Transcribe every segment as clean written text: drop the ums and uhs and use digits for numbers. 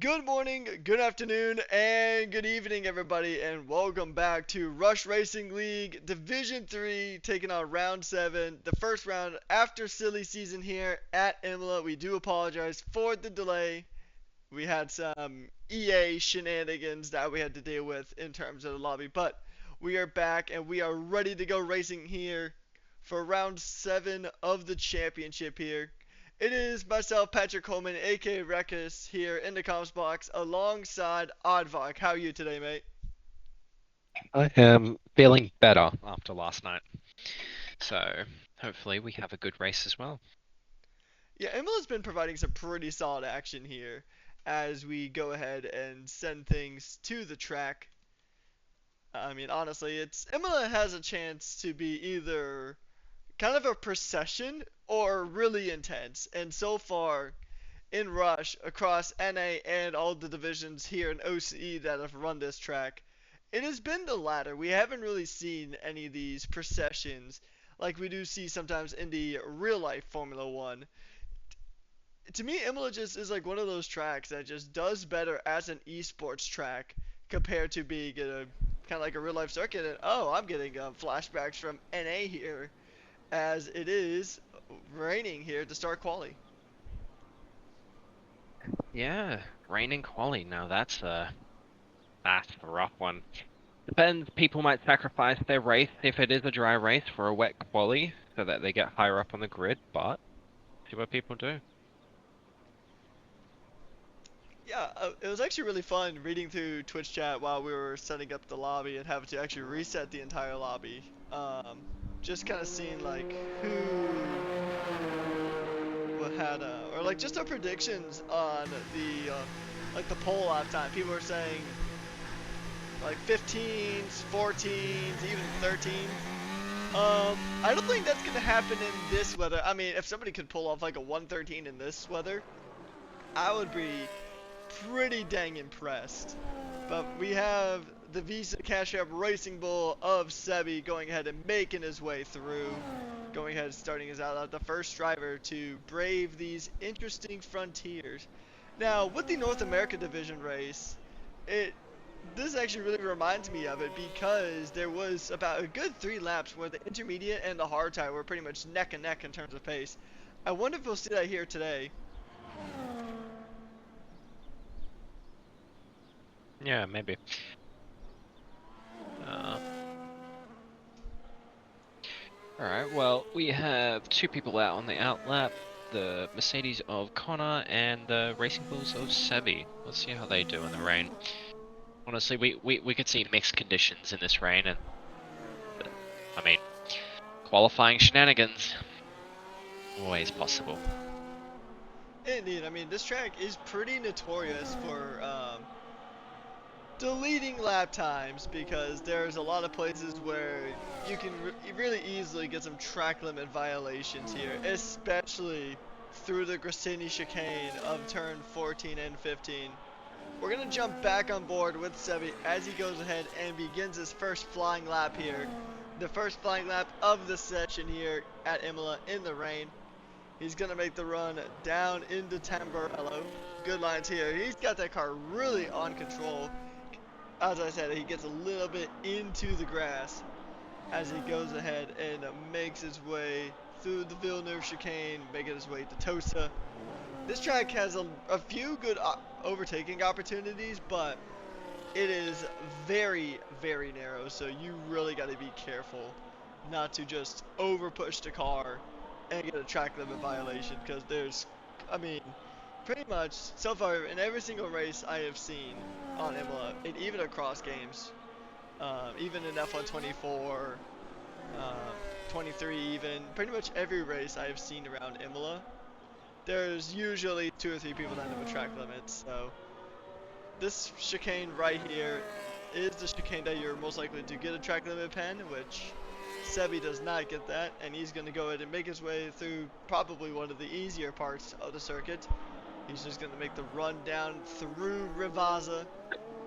Good morning, good afternoon, and good evening, everybody, and welcome back to Rush Racing League Division 3, taking on Round 7, the first round after silly season here at Imola. We do apologize for the delay. We had some EA shenanigans that we had to deal with in terms of the lobby, but we are back and we are ready to go racing here for Round 7 of the championship here. It is myself, Patrick Coleman, aka Rekus, here in the comms box alongside Oddvok. How are you today, mate? I am feeling better after last night. So hopefully we have a good race as well. Yeah, Emila's been providing some pretty solid action here as we go ahead and send things to the track. I mean, honestly, it's Imola has a chance to be either kind of a procession or really intense. And so far, in Rush across NA and all the divisions here in OCE that have run this track, it has been the latter. We haven't really seen any of these processions like we do see sometimes in the real life Formula One. To me, Imola just is like one of those tracks that just does better as an esports track compared to being a kind of like a real life circuit. And oh, I'm getting flashbacks from NA here as it is raining here to start quali. Yeah, raining quali. Now that's a rough one. Depends. People might sacrifice their race if it is a dry race for a wet quali so that they get higher up on the grid. But see what people do. Yeah, it was actually really fun reading through Twitch chat while we were setting up the lobby and having to actually reset the entire lobby. Just kind of seeing like who had or like just our predictions on the like the poll last time. People were saying like 15s, 14s, even 13s. I don't think that's gonna happen in this weather. I mean, if somebody could pull off like a 113 in this weather, I would be pretty dang impressed. But we have the Visa Cash App Racing Bull of Sebi going ahead and making his way through. Going ahead and starting his out the first driver to brave these interesting frontiers. Now, with the North America Division race, it this actually really reminds me of it because there was about a good 3 laps where the intermediate and the hard tire were pretty much neck and neck in terms of pace. I wonder if we'll see that here today. Yeah, maybe. Uh, all right. Well, we have two people out on the outlap. The Mercedes of Connor and the Racing Bulls of Sebi. Let's see how they do in the rain. Honestly, we could see mixed conditions in this rain, and I mean, qualifying shenanigans always possible. Indeed, I mean this track is pretty notorious for deleting lap times because there's a lot of places where you can really easily get some track limit violations here, especially through the Grassini chicane of turn 14 and 15. We're going to jump back on board with Sebi as he goes ahead and begins his first flying lap here. The first flying lap of the session here at Imola in the rain. He's going to make the run down into Tamburello. Good lines here. He's got that car really on control. As I said, he gets a little bit into the grass as he goes ahead and makes his way through the Villeneuve chicane, making his way to Tosa. This track has a few good overtaking opportunities, but it is very, very narrow, so you really got to be careful not to just over push the car and get a track limit violation because I mean, pretty much so far in every single race I have seen on Imola, and even across games, even in F124, 23, even pretty much every race I have seen around Imola, there's usually 2 or 3 people that have a track limit. So this chicane right here is the chicane that you're most likely to get a track limit pen, which Sebi does not get that, and he's going to go ahead and make his way through probably one of the easier parts of the circuit. He's just going to make the run down through Rivazza,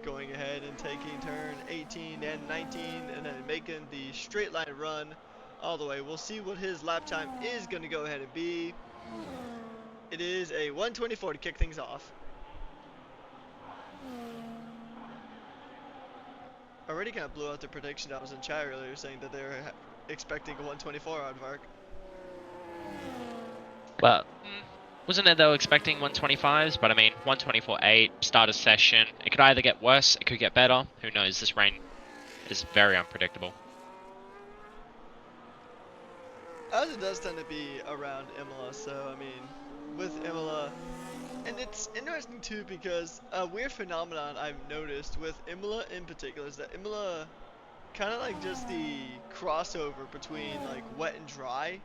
going ahead and taking turn 18 and 19, and then making the straight line run all the way. We'll see what his lap time is going to go ahead and be. It is a 124 to kick things off. Already kind of blew out the prediction I was in chat earlier saying that they were expecting a 124 out of Arc. Well, wasn't it they were expecting 125s? But I mean, 124.8, start a session. It could either get worse, it could get better. Who knows? This rain is very unpredictable. As it does tend to be around Imola, so I mean, with Imola, and it's interesting too because a weird phenomenon I've noticed with Imola in particular is that Imola kind of like just the crossover between like wet and dry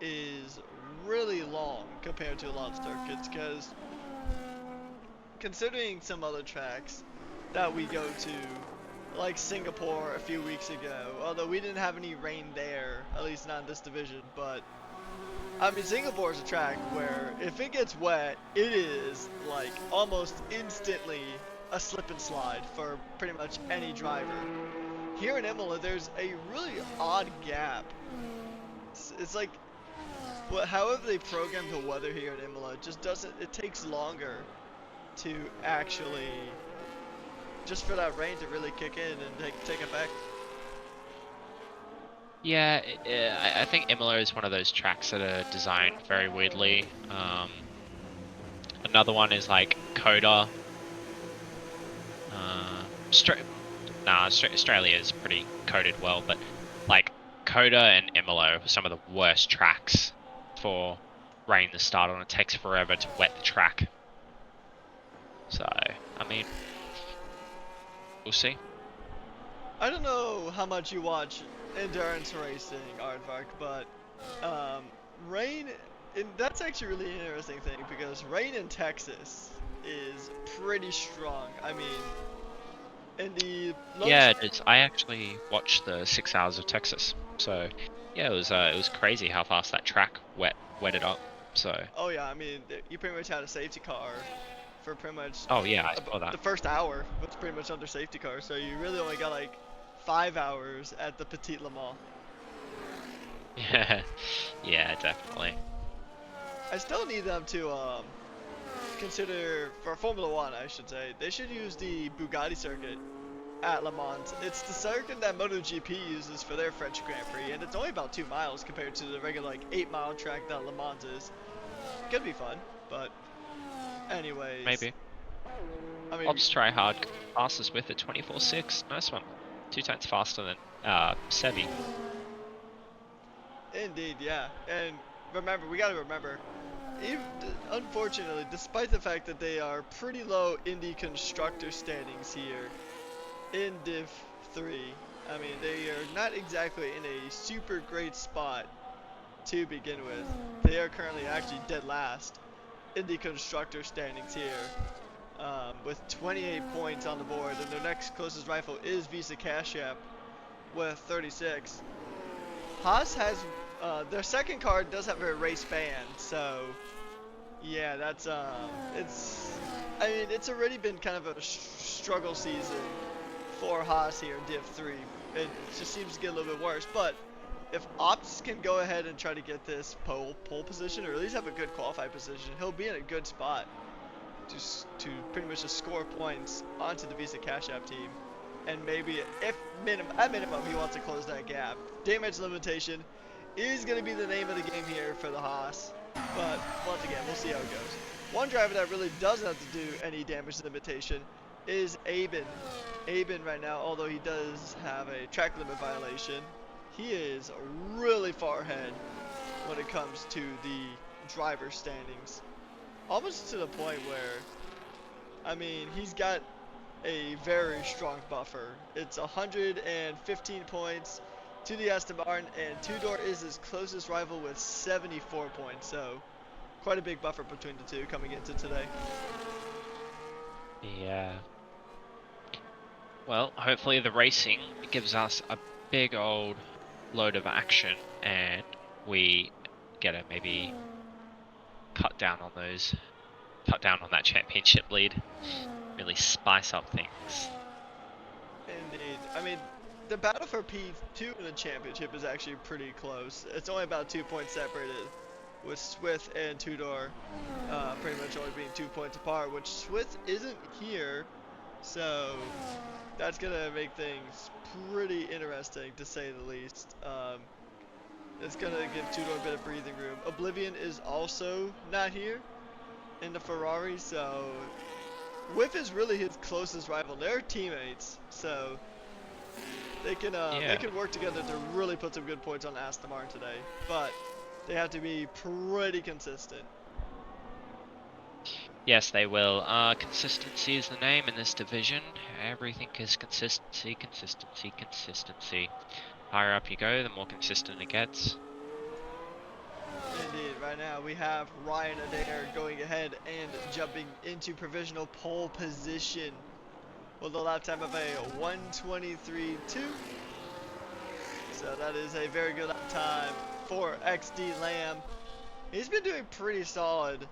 is really long compared to a lot of circuits because considering some other tracks that we go to like Singapore a few weeks ago, although we didn't have any rain there, at least not in this division, but I mean Singapore is a track where if it gets wet, it is like almost instantly a slip and slide for pretty much any driver. Here in Imola, there's a really odd gap. It's like, however they program the weather here in Imola, it just doesn't. It takes longer to actually, just for that rain to really kick in and take effect. Yeah, I think Imola is one of those tracks that are designed very weirdly. Another one is like Coda. Australia is pretty coded well, but like Coda and Imola are some of the worst tracks for rain to start on. It takes forever to wet the track. So, I mean, we'll see. I don't know how much you watch endurance racing, Aardvark, but rain, and that's actually really an interesting thing because rain in Texas is pretty strong. I mean, in the Yeah, I actually watched the 6 hours of Texas. So, yeah, it was crazy how fast that track wetted up. So, oh yeah, I mean, you pretty much had a safety car for pretty much oh yeah, I saw that. the first hour was pretty much under safety car, so you really only got like 5 hours at the Petit Le Mans. Yeah, yeah, definitely. I still need them to consider for Formula One, I should say. They should use the Bugatti circuit at Le Mans. It's the circuit that MotoGP uses for their French Grand Prix, and it's only about 2 miles compared to the regular like 8-mile track that Le Mans is. Could be fun, but anyways, Maybe. I mean, I'll just try hard. Fastest with a 24.6. Nice one. 2 times faster than Sevi. indeed, yeah. And remember, we gotta remember, even, unfortunately, despite the fact that they are pretty low in the constructor standings here in Div 3, I mean, they are not exactly in a super great spot to begin with. They are currently actually dead last in the constructor standings here, with 28 points on the board, and their next closest rival is Visa Cash App with 36. Haas has their second card does have a race ban, so yeah, that's it's. I mean, it's already been kind of a struggle season for Haas here in Div 3. It just seems to get a little bit worse, but if Ops can go ahead and try to get this pole position, or at least have a good qualified position, he'll be in a good spot to pretty much just score points onto the Visa Cash App team. And maybe, at minimum, he wants to close that gap. Damage limitation is going to be the name of the game here for the Haas. But once again, we'll see how it goes. One driver that really doesn't have to do any damage limitation is Aben. Aben right now, although he does have a track limit violation, he is really far ahead when it comes to the driver standings. Almost to the point where, I mean, he's got a very strong buffer. It's 115 points to the Aston Martin, and Tudor is his closest rival with 74 points. So quite a big buffer between the two coming into today. Yeah. Well, hopefully the racing gives us a big old load of action, and we get to maybe cut down on that championship lead. Really spice up things. Indeed. I mean, the battle for P2 in the championship is actually pretty close. It's only about 2 points separated, with Swith and Tudor pretty much only being 2 points apart, which Swith isn't here So that's gonna make things pretty interesting to say the least. It's gonna give Tudor a bit of breathing room. Oblivion is also not here in the Ferrari, so Whiff is really his closest rival. They're teammates, so they Yeah. can work together to really put some good points on Aston Martin today. But they have to be pretty consistent. Yes, they will. Consistency is the name in this division. Everything is consistency, consistency, consistency. Higher up you go, the more consistent it gets. Indeed, right now we have Ryan Adair going ahead and jumping into provisional pole position with a lap time of a 1:23.2. So that is a very good lap time for XD Lamb. He's been doing pretty solid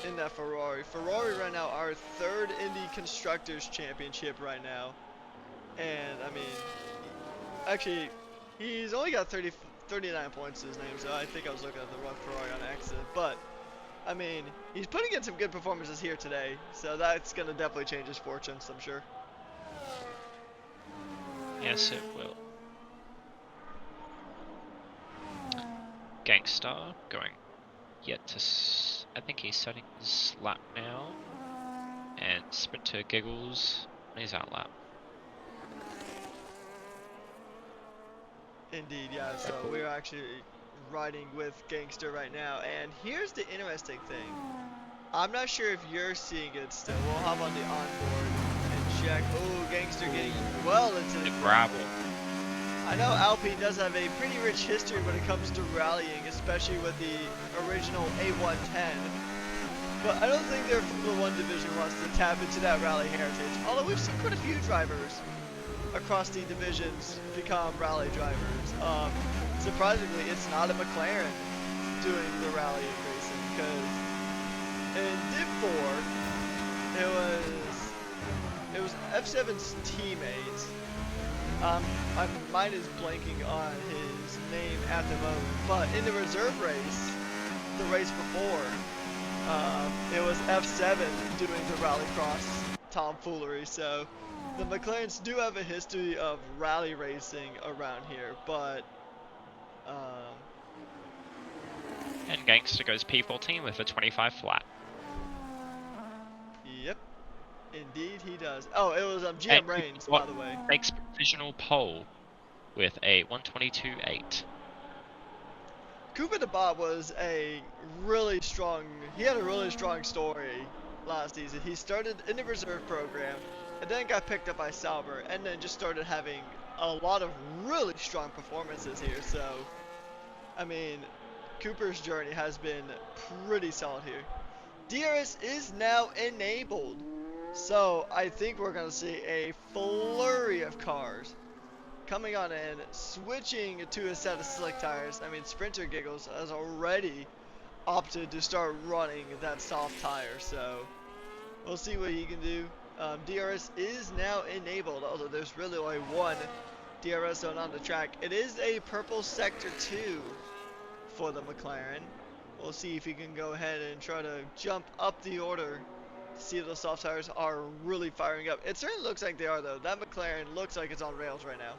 in that Ferrari. Ferrari right now are third in the Constructors Championship right now. And I mean, actually, he's only got 39 points to his name, so I think I was looking at the wrong Ferrari on accident. But I mean, he's putting in some good performances here today, so that's gonna definitely change his fortunes, I'm sure. Yes, it will. Gangstar going yet to. I think he's setting his lap now. And Sprinter Giggles on his out lap. Indeed, yeah. So Red Bull. we're actually riding with Gangster right now, and here's the interesting thing. I'm not sure if you're seeing it still. We'll hop on the onboard and check. Oh, Gangster getting well into the gravel. I know Alpine does have a pretty rich history when it comes to rallying, especially with the original A110. But I don't think their Formula 1 division wants to tap into that rally heritage. Although we've seen quite a few drivers across the divisions become rally drivers. Surprisingly, it's not a McLaren doing the rally racing, because in Div 4, it was F7's teammate. My mind is blanking on his name at the moment, but in the reserve race, the race before, it was F7 doing the rallycross tomfoolery. So the McLarens do have a history of rally racing around here, but And Gangster goes P14 with a 25 flat. yep, indeed he does. Oh, it was And GM Reigns, by the way. makes provisional pole with a 122.8. Cooper the Bob was a really strong, he had a really strong story last season. He started in the reserve program and then got picked up by Sauber and then just started having a lot of really strong performances here. So, I mean, Cooper's journey has been pretty solid here. DRS is now enabled. So, I think we're going to see a flurry of cars coming on in, switching to a set of slick tires. I mean, Sprinter Giggles has already opted to start running that soft tire, so we'll see what he can do. DRS is now enabled, although there's really only one DRS zone on the track. It is a purple sector 2 for the McLaren. We'll see if he can go ahead and try to jump up the order to see if those soft tires are really firing up. It certainly looks like they are, though. That McLaren looks like it's on rails right now.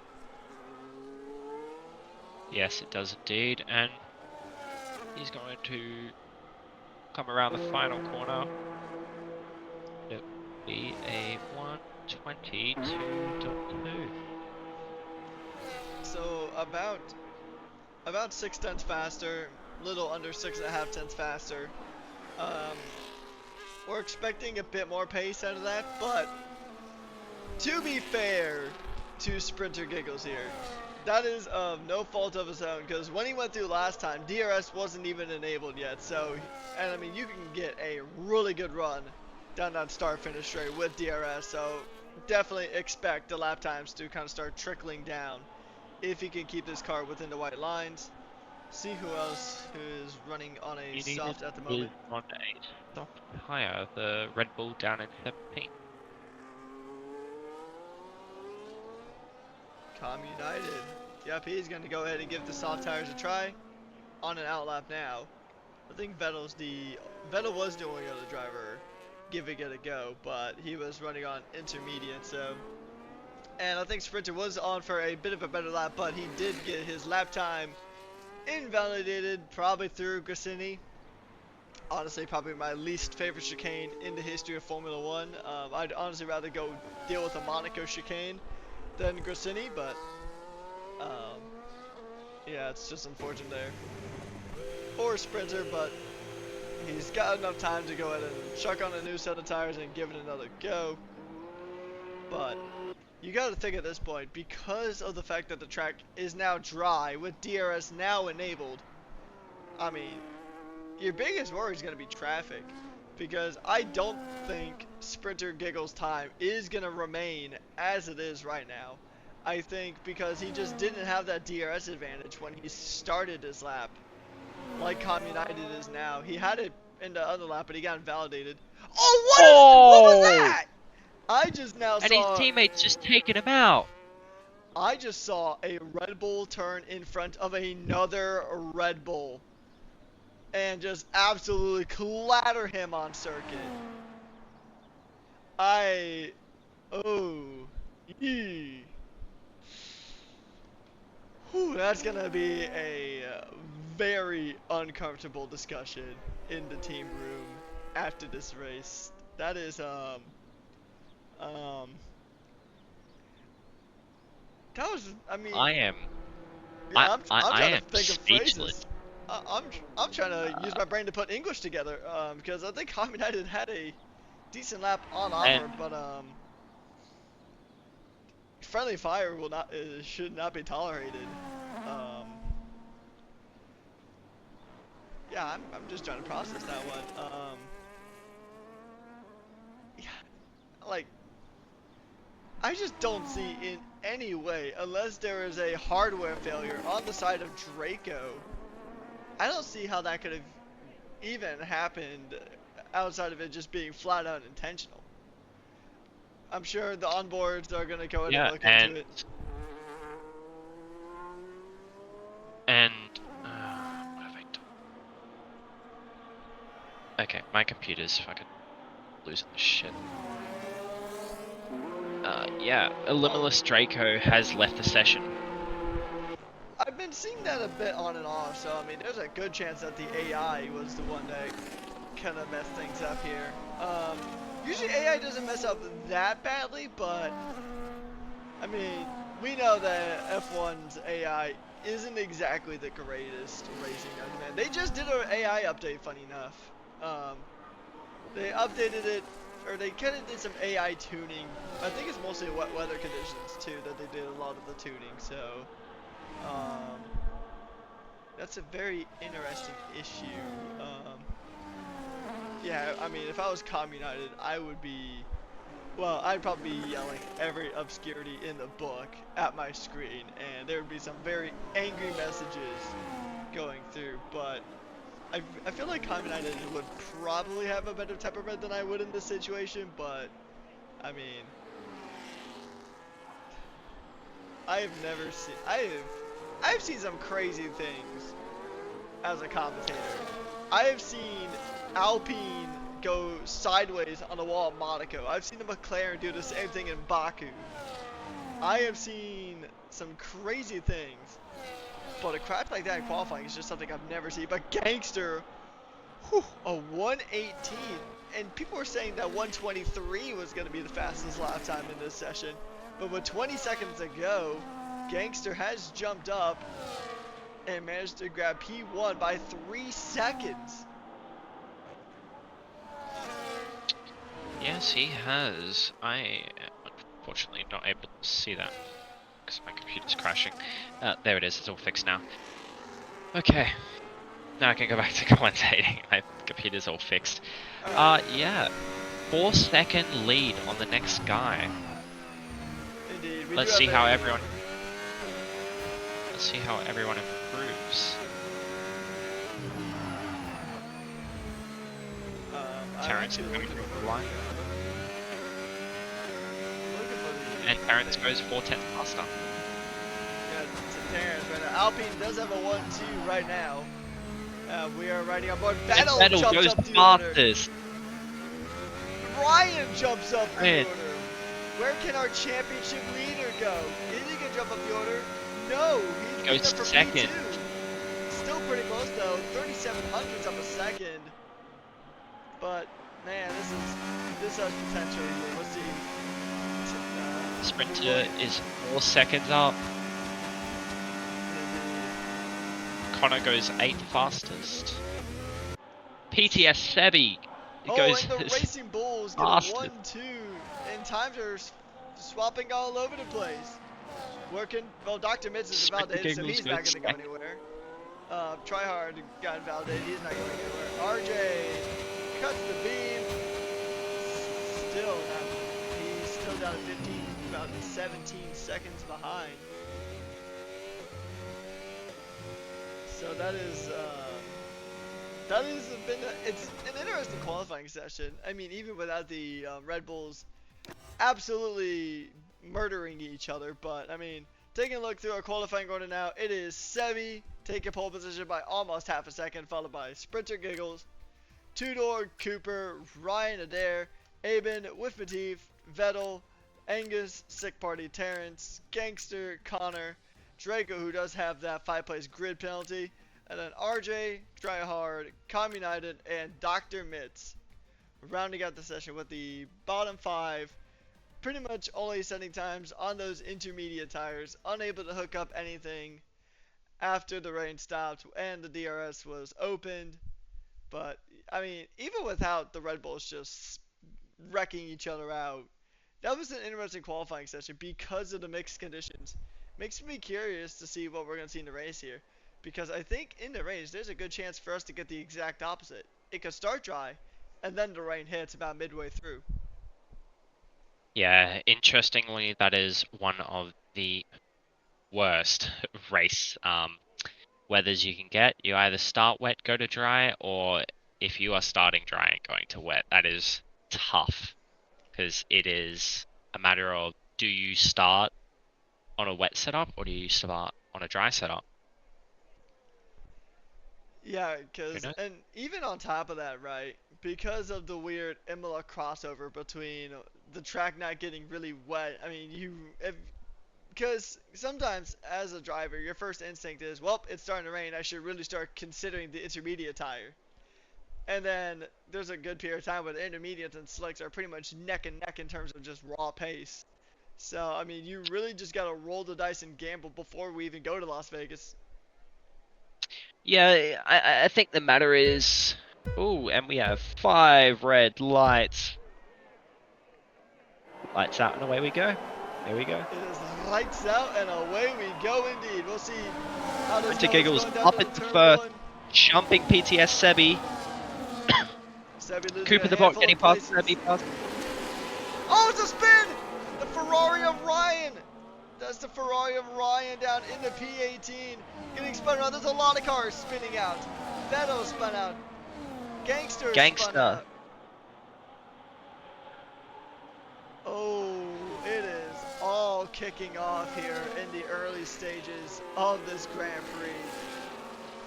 Yes, it does indeed. And he's going to come around the final corner. It'll be a 122.2. So about 6 tenths faster, little under 6.5 tenths faster. We're expecting a bit more pace out of that, but to be fair to Sprinter Giggles here, that is no fault of his own, because when he went through last time, DRS wasn't even enabled yet. So, and I mean, you can get a really good run down that start-finish straight with DRS. So, definitely expect the lap times to kind of start trickling down if he can keep this car within the white lines. See who else is running on a soft at the moment. On a soft higher, the Red Bull down in 17th. United. Yep, he's going to go ahead and give the soft tires a try on an outlap now. I think Vettel was the only other driver giving it a go, but he was running on intermediate, so. And I think Sprinter was on for a bit of a better lap, but he did get his lap time invalidated, probably through Grassini. Honestly, probably my least favorite chicane in the history of Formula One. I'd honestly rather go deal with a Monaco chicane than Grassini, but um, yeah, it's just unfortunate there. Poor Sprinter, but he's got enough time to go ahead and chuck on a new set of tires and give it another go. But you got to think at this point, because of the fact that the track is now dry with DRS now enabled, I mean, your biggest worry is going to be traffic, because I don't think Sprinter Giggle's time is going to remain as it is right now. I think because he just didn't have that DRS advantage when he started his lap, like Com United is now. He had it in the other lap, but he got invalidated. Oh, what was that? I just now And his saw. teammates just taking him out. I just saw a Red Bull turn in front of another Red Bull and just absolutely clatter him on circuit. Yee. Whew, that's gonna be a very uncomfortable discussion in the team room after this race. That is, that was, I mean, I am. yeah, I'm I trying to am think of speechless. phrases. I'm trying to use my brain to put English together, because I think Com United had a decent lap on offer, And but friendly fire will not should not be tolerated. Um, yeah, I'm just trying to process that one. Yeah, like I just don't see in any way, unless there is a hardware failure on the side of Draco, I don't see how that could have even happened outside of it just being flat out intentional. I'm sure the onboards are gonna go ahead and yeah, look into it. And what have I done? Okay, my computer's fucking losing the shit. Yeah, Limitless Draco has left the session. I've been seeing that a bit on and off, so I mean, there's a good chance that the AI was the one that kind of messed things up here. Usually AI doesn't mess up that badly, but I mean, we know that F1's AI isn't exactly the greatest racing argument. They just did an AI update, funny enough. They updated it, or they kind of did some AI tuning. I think it's mostly wet weather conditions too that they did a lot of the tuning. So that's a very interesting issue. Yeah, I mean, if I was Com United, I would be, well, I'd probably be yelling every obscurity in the book at my screen, and there would be some very angry messages going through, but I feel like Com United would probably have a better temperament than I would in this situation, but, I mean, I've seen some crazy things as a commentator. I have seen Alpine go sideways on the wall at Monaco. I've seen the McLaren do the same thing in Baku. I have seen some crazy things, but a crash like that in qualifying is just something I've never seen. But Gangster, whew, a 118, and people were saying that 123 was going to be the fastest lap time in this session, but with 20 seconds to go, Gangster has jumped up and managed to grab P1 by 3 seconds. Yes, he has. I am unfortunately not able to see that because my computer's crashing. There it is. It's all fixed now. Okay. Now I can go back to commentating. My computer's all fixed. Yeah. 4-second lead on the next guy. Indeed. Let's see how everyone improves. Terrence is coming from the line. And Terrence goes 4/10 faster. Yeah, to Terrence right now. Alpine does have a 1-2 right now. We are riding on board. Vettel Vettel jumps goes up to the order. fastest. Ryan jumps up the Ryan. order. Where can our championship leader go? Is he gonna jump up the order? No, he's Goes leading up for second. P2. Still pretty close though, 37 hundredths of a second. But man, this has potential here. Let's see. Sprinter is 4 seconds up. Connor goes 8th fastest. PTS Sebi Oh, goes and the Racing Bulls get a fastest. 1-2, and times are swapping all over the place. Working. Well, Dr. Mitz is Sprinter invalidated, so Giggles he's not goes going to go second. anywhere. Tryhard got invalidated. He's not going anywhere. RJ cuts the beam. Still not. He's still down to 15, about 17 seconds behind. So that is been it's an interesting qualifying session. I mean, even without the Red Bulls absolutely murdering each other, but I mean, taking a look through our qualifying order now, it is Sebi taking pole position by almost half a second, followed by Sprinter Giggles, Tudor, Cooper, Ryan Adair, Aben, Whiffmatif, Vettel, Angus, Sick Party, Terrence, Gangster, Connor, Draco, who does have that 5-place grid penalty, and then RJ, Tryhard, Com United, and Dr. Mitz rounding out the session with the bottom 5 pretty much only setting times on those intermediate tires, unable to hook up anything after the rain stopped and the DRS was opened. But I mean, even without the Red Bulls just wrecking each other out, that was an interesting qualifying session because of the mixed conditions. Makes me curious to see what we're going to see in the race here, because I think in the race there's a good chance for us to get the exact opposite. It could start dry and then the rain hits about midway through. Yeah, interestingly, that is one of the worst race weathers you can get. You either start wet, go to dry, or if you are starting dry and going to wet, that is tough because it is a matter of, do you start on a wet setup or do you start on a dry setup? Yeah, Who knows? and even on top of that, right, because of the weird Imola crossover between the track not getting really wet, I mean, because sometimes as a driver, your first instinct is, well, it's starting to rain, I should really start considering the intermediate tire. And then there's a good period of time where the intermediates and slicks are pretty much neck and neck in terms of just raw pace. So, I mean, you really just got to roll the dice and gamble before we even go to Las Vegas. Yeah, I think the matter is, oh, and we have 5 red lights. Lights out and away we go. There we go. It is lights out and away we go indeed. We'll see how this Sprinter goes Giggles going down up to into turn first, one. jumping PTS Sebi. Sebi losing Cooper a the bot handful getting of past places. Sebi. Past. Oh, it's a spin! The Ferrari of Ryan. That's the Ferrari of Ryan down in the P18. Getting spun out. There's a lot of cars spinning out. Vettel spun out. Gangster spun out. Oh, it is all kicking off here in the early stages of this Grand Prix.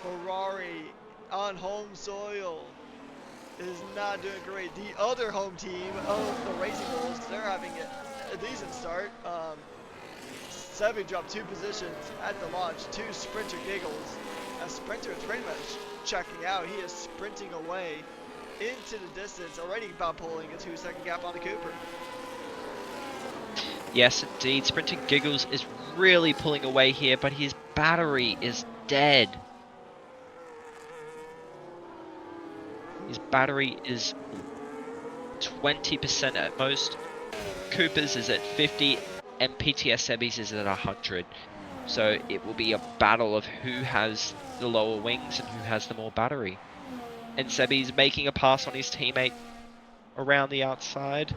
Ferrari on home soil is not doing great. The other home team of the Racing Bulls, they're having a decent start. Sebi dropped 2 positions at the launch to Sprinter Giggles. A Sprinter is pretty much checking out. He is sprinting away into the distance, already about pulling a 2-second gap on the Cooper. Yes, indeed. Sprinter Giggles is really pulling away here, but his battery is dead. His battery is 20% at most. Cooper's is at 50, and PTS Sebi's is at 100. So it will be a battle of who has the lower wings and who has the more battery. And Sebi's making a pass on his teammate around the outside.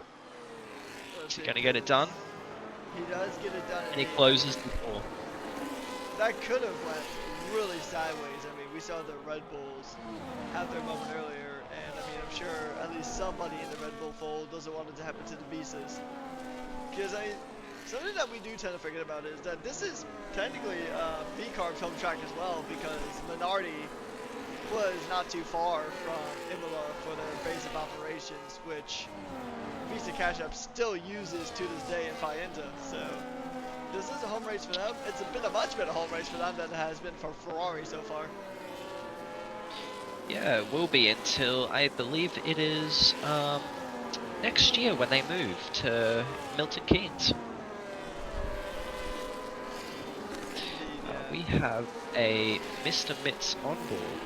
Is he going to get it done? He does get it done. And he closes the door. That could have went really sideways. I mean, we saw the Red Bulls have their moment earlier, and I mean, I'm sure at least somebody in the Red Bull fold doesn't want it to happen to the Visas. Because I mean, something that we do tend to forget about is that this is technically V-Carb's home track as well, because Minardi was not too far from Imola for their base of operations, which Visa Cash App still uses to this day in Faenza. So this is a home race for them. It's been a much better home race for them than it has been for Ferrari so far. Yeah, it will be until I believe it is next year when they move to Milton Keynes. Indeed, yeah. We have a Mr. Mitz on board.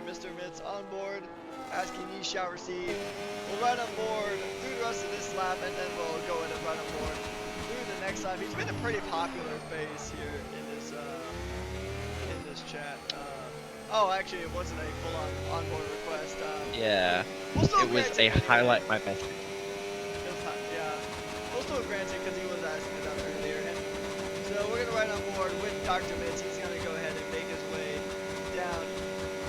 Mr. Mitz on board, asking you shall receive. We'll ride on board through the rest of this lap, and then we'll go in and ride on board through the next lap. He's been a pretty popular face here in this chat. Oh, actually, it wasn't a full-on onboard request. Yeah, we'll still it was grant a it anyway. highlight my message. Yeah, we'll still grant it because he was asking about it earlier. And so we're gonna ride on board with Dr. Mitz. He's gonna go ahead and make his way down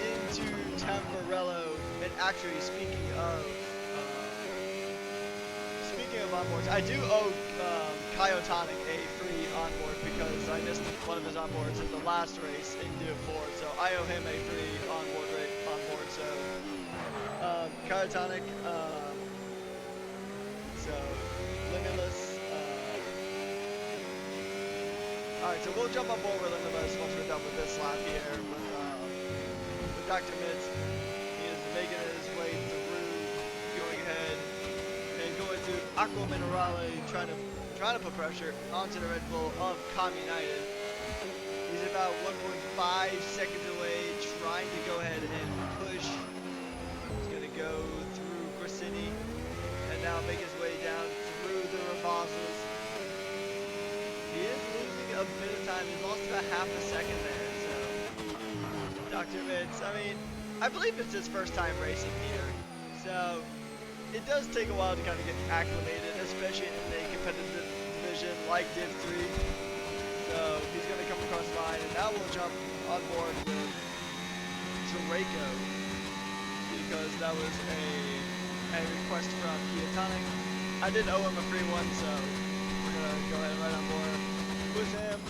into Tamburello. And actually, speaking of onboards, I do owe Kyotonic a free onboard because I missed one of his onboards in the last race in Div 4, so I owe him a free onboard. So Kyotonic, so Limitless. Alright, so we'll jump on board with Limitless once we're done with this lap here with Dr. Mitz. He is making his way through, going ahead and going to Aqua Minerale, trying to put pressure onto the Red Bull of Com United. He's about 1.5 seconds away, trying to go ahead and push. He's going to go through Grissini and now make his way down through the Ravazas. He is losing a bit of time. He's lost about half a second there. So, Dr. Mitz, I mean, I believe it's his first time racing here. So, it does take a while to kind of get acclimated, especially in a competitive division like Div 3. So he's going to come across the line, and now we'll jump on board with Draco because that was a request from Kyotonic. I did owe him a free one, so we're going to go ahead and ride on board with him,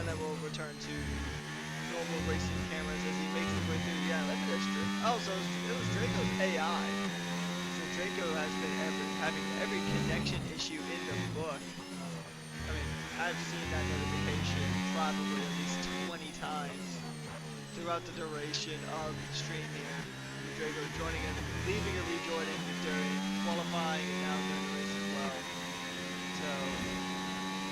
and then we'll return to normal racing cameras as he makes his way through. Yeah, look at this. Oh, so it was Draco's AI. Draco has been having every connection issue in the book. I mean, I've seen that notification probably at least 20 times throughout the duration of the stream here. Draco joining and leaving and rejoining during qualifying and now during the race as well. So,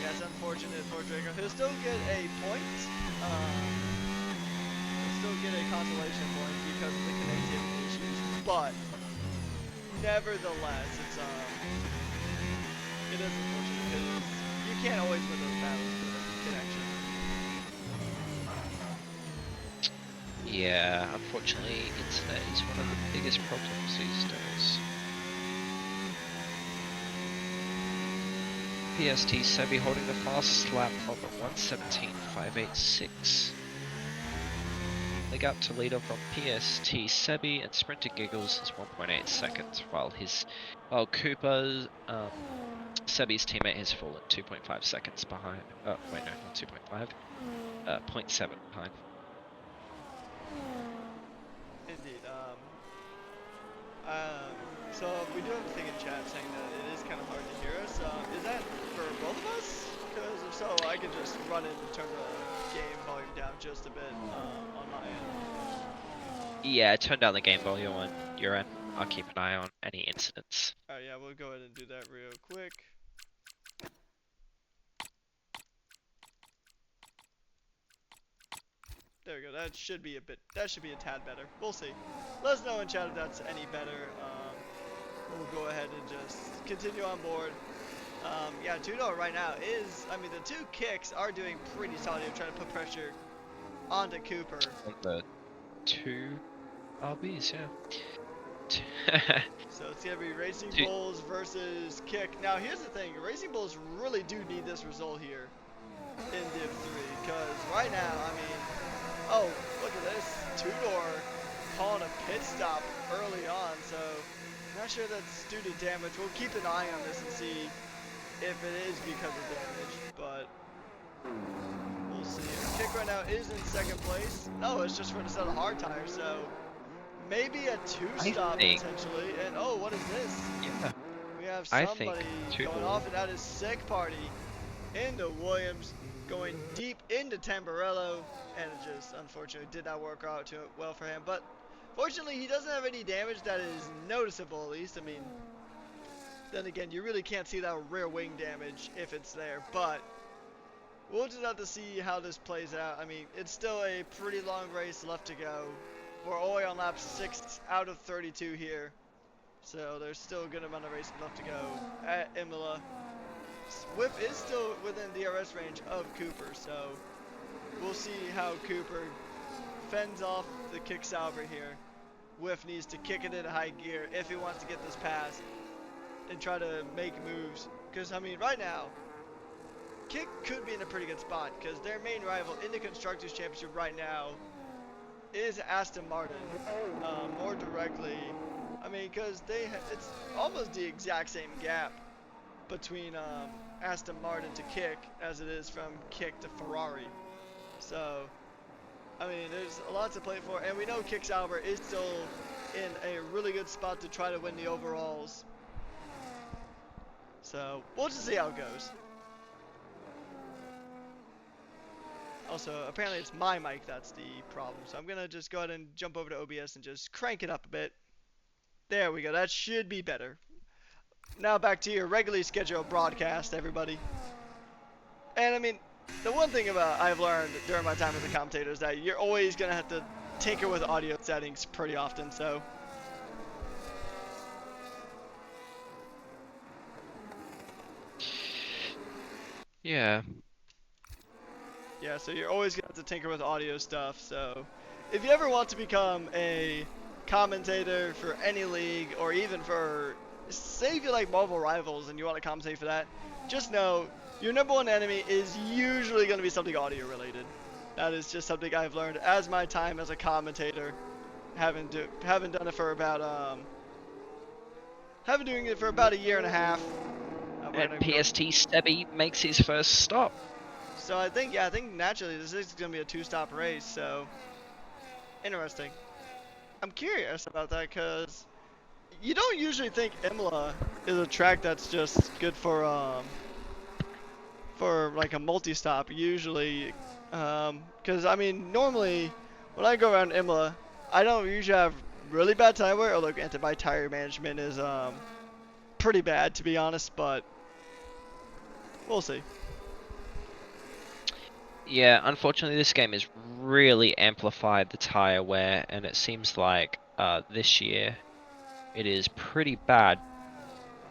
yeah, it's unfortunate for Draco. He'll still get a point. He'll still get a consolation point because of the connectivity issues, but nevertheless, it is unfortunate because you can't always win those battles with a connection. Yeah, unfortunately, internet is one of the biggest problems these days. PST Sebi holding the fastest lap of 1:17.586. The gap to leader from PST Sebi and Sprinter Giggles is 1.8 seconds, while Cooper's Sebi's teammate has fallen 2.5 seconds behind. Oh wait, no, not 2.5. 0.7 behind. Indeed. So we do have a thing in chat saying that it is kind of hard to hear us. Is that for both of us? Because if so, I can just run in and turn the game volume down just a bit on my end. Yeah, turn down the game volume on your end. I'll keep an eye on any incidents. Alright, yeah, we'll go ahead and do that real quick. There we go. That should be a tad better. We'll see. Let us know in chat if that's any better. We'll go ahead and just continue on board. Yeah, Tudo right now is, I mean, the two kicks are doing pretty solid. They're trying to put pressure onto Cooper. On the two RBs, yeah. So it's going to be Racing Bulls versus Kick. Now, here's the thing. Racing Bulls really do need this result here in Div 3. Because right now, I mean, oh, look at this. Tudor calling a pit stop early on. So, not sure that's due to damage. We'll keep an eye on this and see if it is because of damage, but we'll see. Kick right now is in second place. No, it's just for the set of hard tires, so maybe a I two-stop think, potentially. And oh, what is this? yeah, We have I think somebody going Tootle. off, and that is Sick Party into Williams, going deep into Tamburello, and it just unfortunately did not work out too well for him. But fortunately, he doesn't have any damage that is noticeable, at least. I mean, then again, you really can't see that rear wing damage if it's there, but we'll just have to see how this plays out. I mean, it's still a pretty long race left to go. We're only on lap 6 out of 32 here, so there's still a good amount of racing left to go at Imola. Whip is still within DRS range of Cooper, so we'll see how Cooper fends off the kick Sauber here. Whiff needs to kick it into high gear if he wants to get this pass and try to make moves. Because, I mean, right now, Kick could be in a pretty good spot because their main rival in the Constructors' Championship right now is Aston Martin. More directly, I mean, because it's almost the exact same gap between Aston Martin to Kick as it is from Kick to Ferrari. So, I mean, there's a lot to play for, and we know Kick Sauber is still in a really good spot to try to win the overalls. So, we'll just see how it goes. Also, apparently it's my mic that's the problem, so I'm gonna just go ahead and jump over to OBS and just crank it up a bit. There we go, that should be better. Now back to your regularly scheduled broadcast, everybody. And I mean, the one thing about I've learned during my time as a commentator is that you're always gonna have to tinker with audio settings pretty often, so. Yeah, Yeah, so you're always gonna have to tinker with audio stuff, so. If you ever want to become a commentator for any league, or even for, say if you like Marvel Rivals and you want to commentate for that, just know your number one enemy is usually going to be something audio related. That is just something I've learned as my time as a commentator, having done it for about having doing it for about a year and a half. We're and gonna go. PST Sebi makes his first stop. So I think naturally this is gonna be a two-stop race. So interesting. I'm curious about that because you don't usually think Imola is a track that's just good for like a multi-stop. Usually, because I mean normally when I go around Imola, I don't usually have really bad tire wear. Although granted, my tire management is pretty bad to be honest, but we'll see. Yeah, unfortunately, this game has really amplified the tire wear, and it seems like this year it is pretty bad.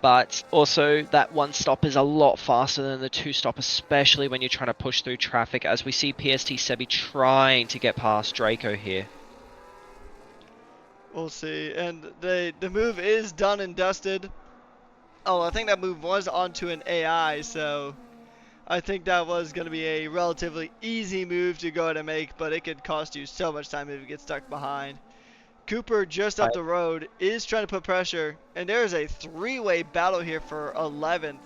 But also, that one stop is a lot faster than the two stop, especially when you're trying to push through traffic, as we see PST Sebi trying to get past Draco here. We'll see. And the move is done and dusted. Oh, I think that move was onto an AI, so I think that was going to be a relatively easy move to go ahead and make, but it could cost you so much time if you get stuck behind. Cooper just I, up the road is trying to put pressure, and there is a three-way battle here for 11th.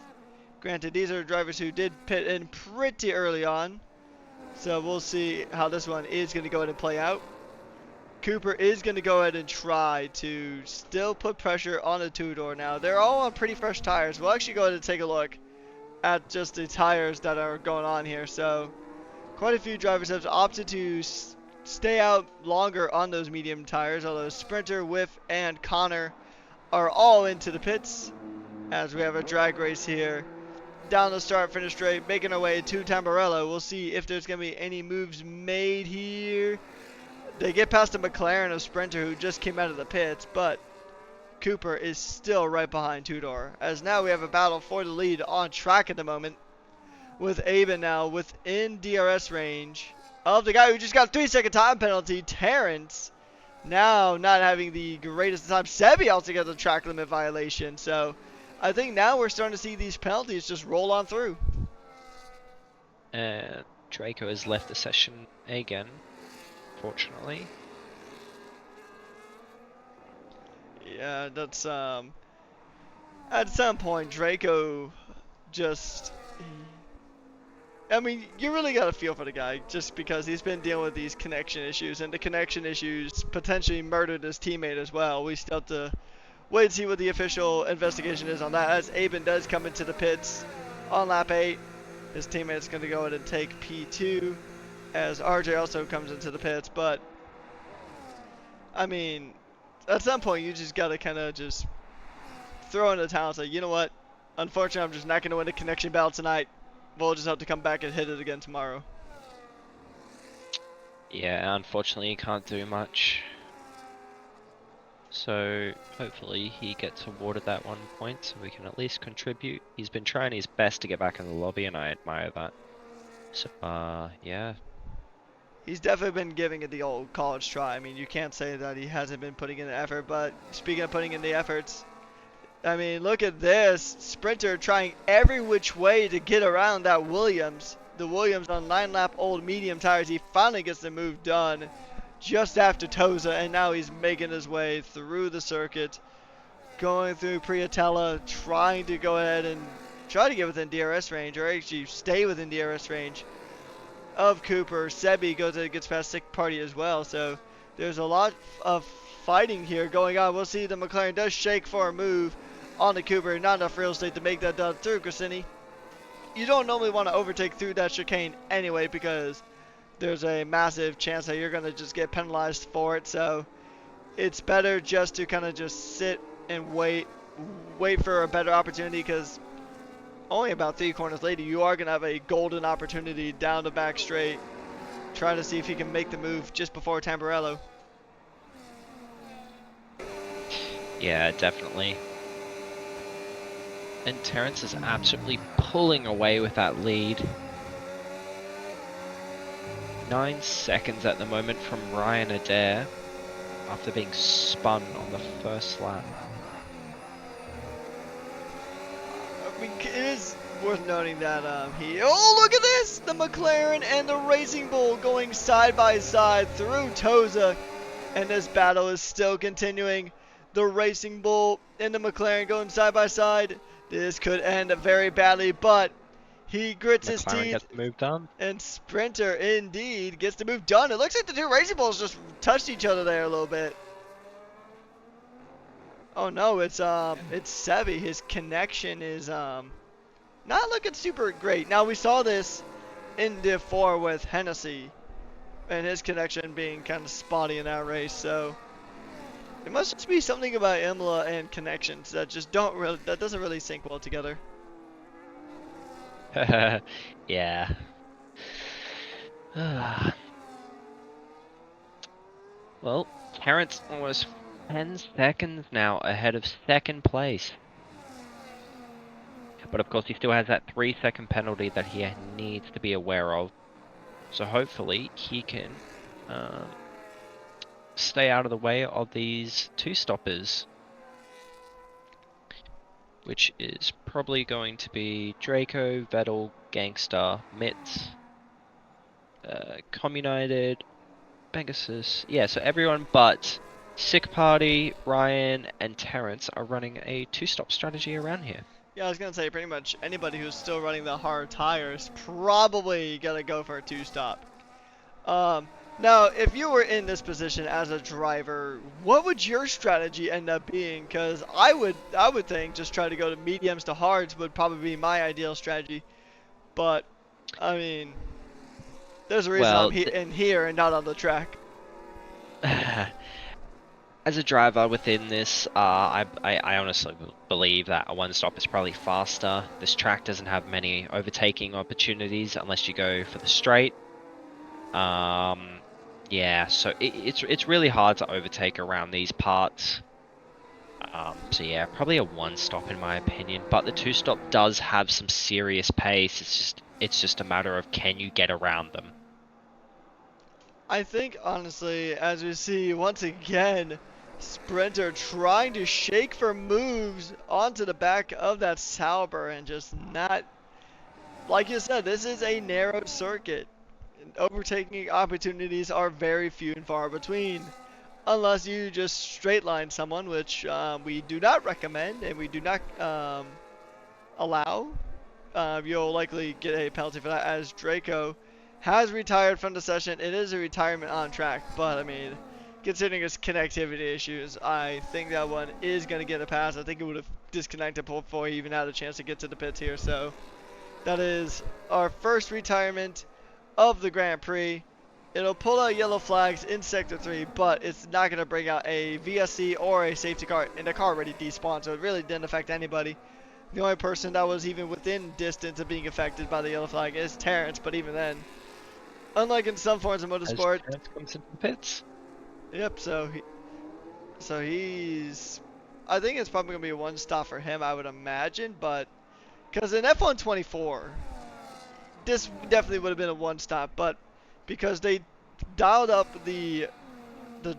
Granted, these are drivers who did pit in pretty early on, so we'll see how this one is going to go ahead and play out. Cooper is going to go ahead and try to still put pressure on the two-door now. They're all on pretty fresh tires. We'll actually go ahead and take a look at just the tires that are going on here. So quite a few drivers have opted to stay out longer on those medium tires, although Sprinter, Whiff, and Connor are all into the pits as we have a drag race here down the start finish straight, making our way to Tamburello. We'll see if there's going to be any moves made here. They get past the McLaren of Sprinter who just came out of the pits, but Cooper is still right behind Tudor, as now we have a battle for the lead on track at the moment, with Aben now within DRS range of the guy who just got a 3-second time penalty, Terrence. Now not having the greatest time. Sebi also gets a track limit violation, so I think now we're starting to see these penalties just roll on through. and Draco has left the session again, fortunately. Yeah, that's at some point Draco just I mean, you really got to feel for the guy just because he's been dealing with these connection issues, and the connection issues potentially murdered his teammate as well. We still have to wait and see what the official investigation is on that. As Aben does come into the pits on lap 8, his teammate's going to go ahead and take P2 as RJ also comes into the pits. But, I mean, at some point you just got to kind of just throw in the towel and say, you know what? Unfortunately, I'm just not going to win the connection battle tonight. We'll just have to come back and hit it again tomorrow. Yeah, unfortunately he can't do much. So hopefully he gets awarded that 1 point so we can at least contribute. He's been trying his best to get back in the lobby and I admire that. So, yeah. He's definitely been giving it the old college try. I mean, you can't say that he hasn't been putting in the effort, but speaking of putting in the efforts, I mean, look at this. Sprinter trying every which way to get around that Williams. The Williams on 9-lap old medium tires. He finally gets the move done just after Toza, and now he's making his way through the circuit, going through Priatella, trying to go ahead and try to get within DRS range, or actually stay within DRS range of Cooper. Sebi gets past Sick Party as well, so there's a lot of fighting here going on. We'll see the McLaren does shake for a move on the Cooper. Not enough real estate to make that done through Grassini. You don't normally want to overtake through that chicane anyway because there's a massive chance that you're going to just get penalized for it. So it's better just to kind of just sit and wait for a better opportunity, because only about 3 corners later you are going to have a golden opportunity down the back straight. Try to see if he can make the move just before Tamburello. Yeah, definitely. And Terrence is absolutely pulling away with that lead. 9 seconds at the moment from Ryan Adair after being spun on the first lap. I mean, it is worth noting that oh, look at this! The McLaren and the Racing Bull going side by side through Toza, and this battle is still continuing. The Racing Bull and the McLaren going side by side. This could end very badly, but he grits his McLaren teeth. gets the move done. And Sprinter indeed gets the move done. It looks like the 2 Racing Bulls just touched each other there a little bit. Oh no, it's Sebi. His connection is not looking super great. Now we saw this in Div 4 with Hennessy and his connection being kind of spotty in that race, so it must just be something about Imola and connections that just doesn't really sync well together. Yeah. Well, Terrence almost 10 seconds now ahead of second place. But of course he still has that 3-second penalty that he needs to be aware of. So hopefully he can stay out of the way of these 2 stoppers. Which is probably going to be Draco, Vettel, Gangster, Mitz, Communited, Pegasus. Yeah, so everyone but Sick Party, Ryan, and Terrence are running a 2-stop strategy around here. Yeah, I was gonna say pretty much anybody who's still running the hard tires probably gonna go for a 2-stop. Now, if you were in this position as a driver, what would your strategy end up being? Because I would think just try to go to mediums to hards would probably be my ideal strategy. But I mean, there's a reason Well, I'm in here and not on the track. As a driver within this, I honestly believe that a 1-stop is probably faster. This track doesn't have many overtaking opportunities unless you go for the straight. Yeah, so it's really hard to overtake around these parts. So yeah, probably a 1-stop in my opinion. But the 2-stop does have some serious pace. It's just a matter of can you get around them. I think honestly, as we see once again, Sprinter trying to shake for moves onto the back of that Sauber and just not, like you said, this is a narrow circuit. Overtaking opportunities are very few and far between, unless you just straight line someone, which we do not recommend and we do not allow. you'll likely get a penalty for that, as Draco has retired from the session. It is a retirement on track, but I mean, considering his connectivity issues, I think that one is going to get a pass. I think it would have disconnected before he even had a chance to get to the pits here. So that is our first retirement of the Grand Prix. It'll pull out yellow flags in Sector 3, but it's not going to bring out a VSC or a safety car, and the car already despawned, so it really didn't affect anybody. The only person that was even within distance of being affected by the yellow flag is Terrence, but even then, unlike in some forms of As motorsport, Terrence comes into the pits. yep, so he's, I think it's probably going to be a one stop for him, I would imagine, but, because in F124, this definitely would have been a one stop, but because they dialed up the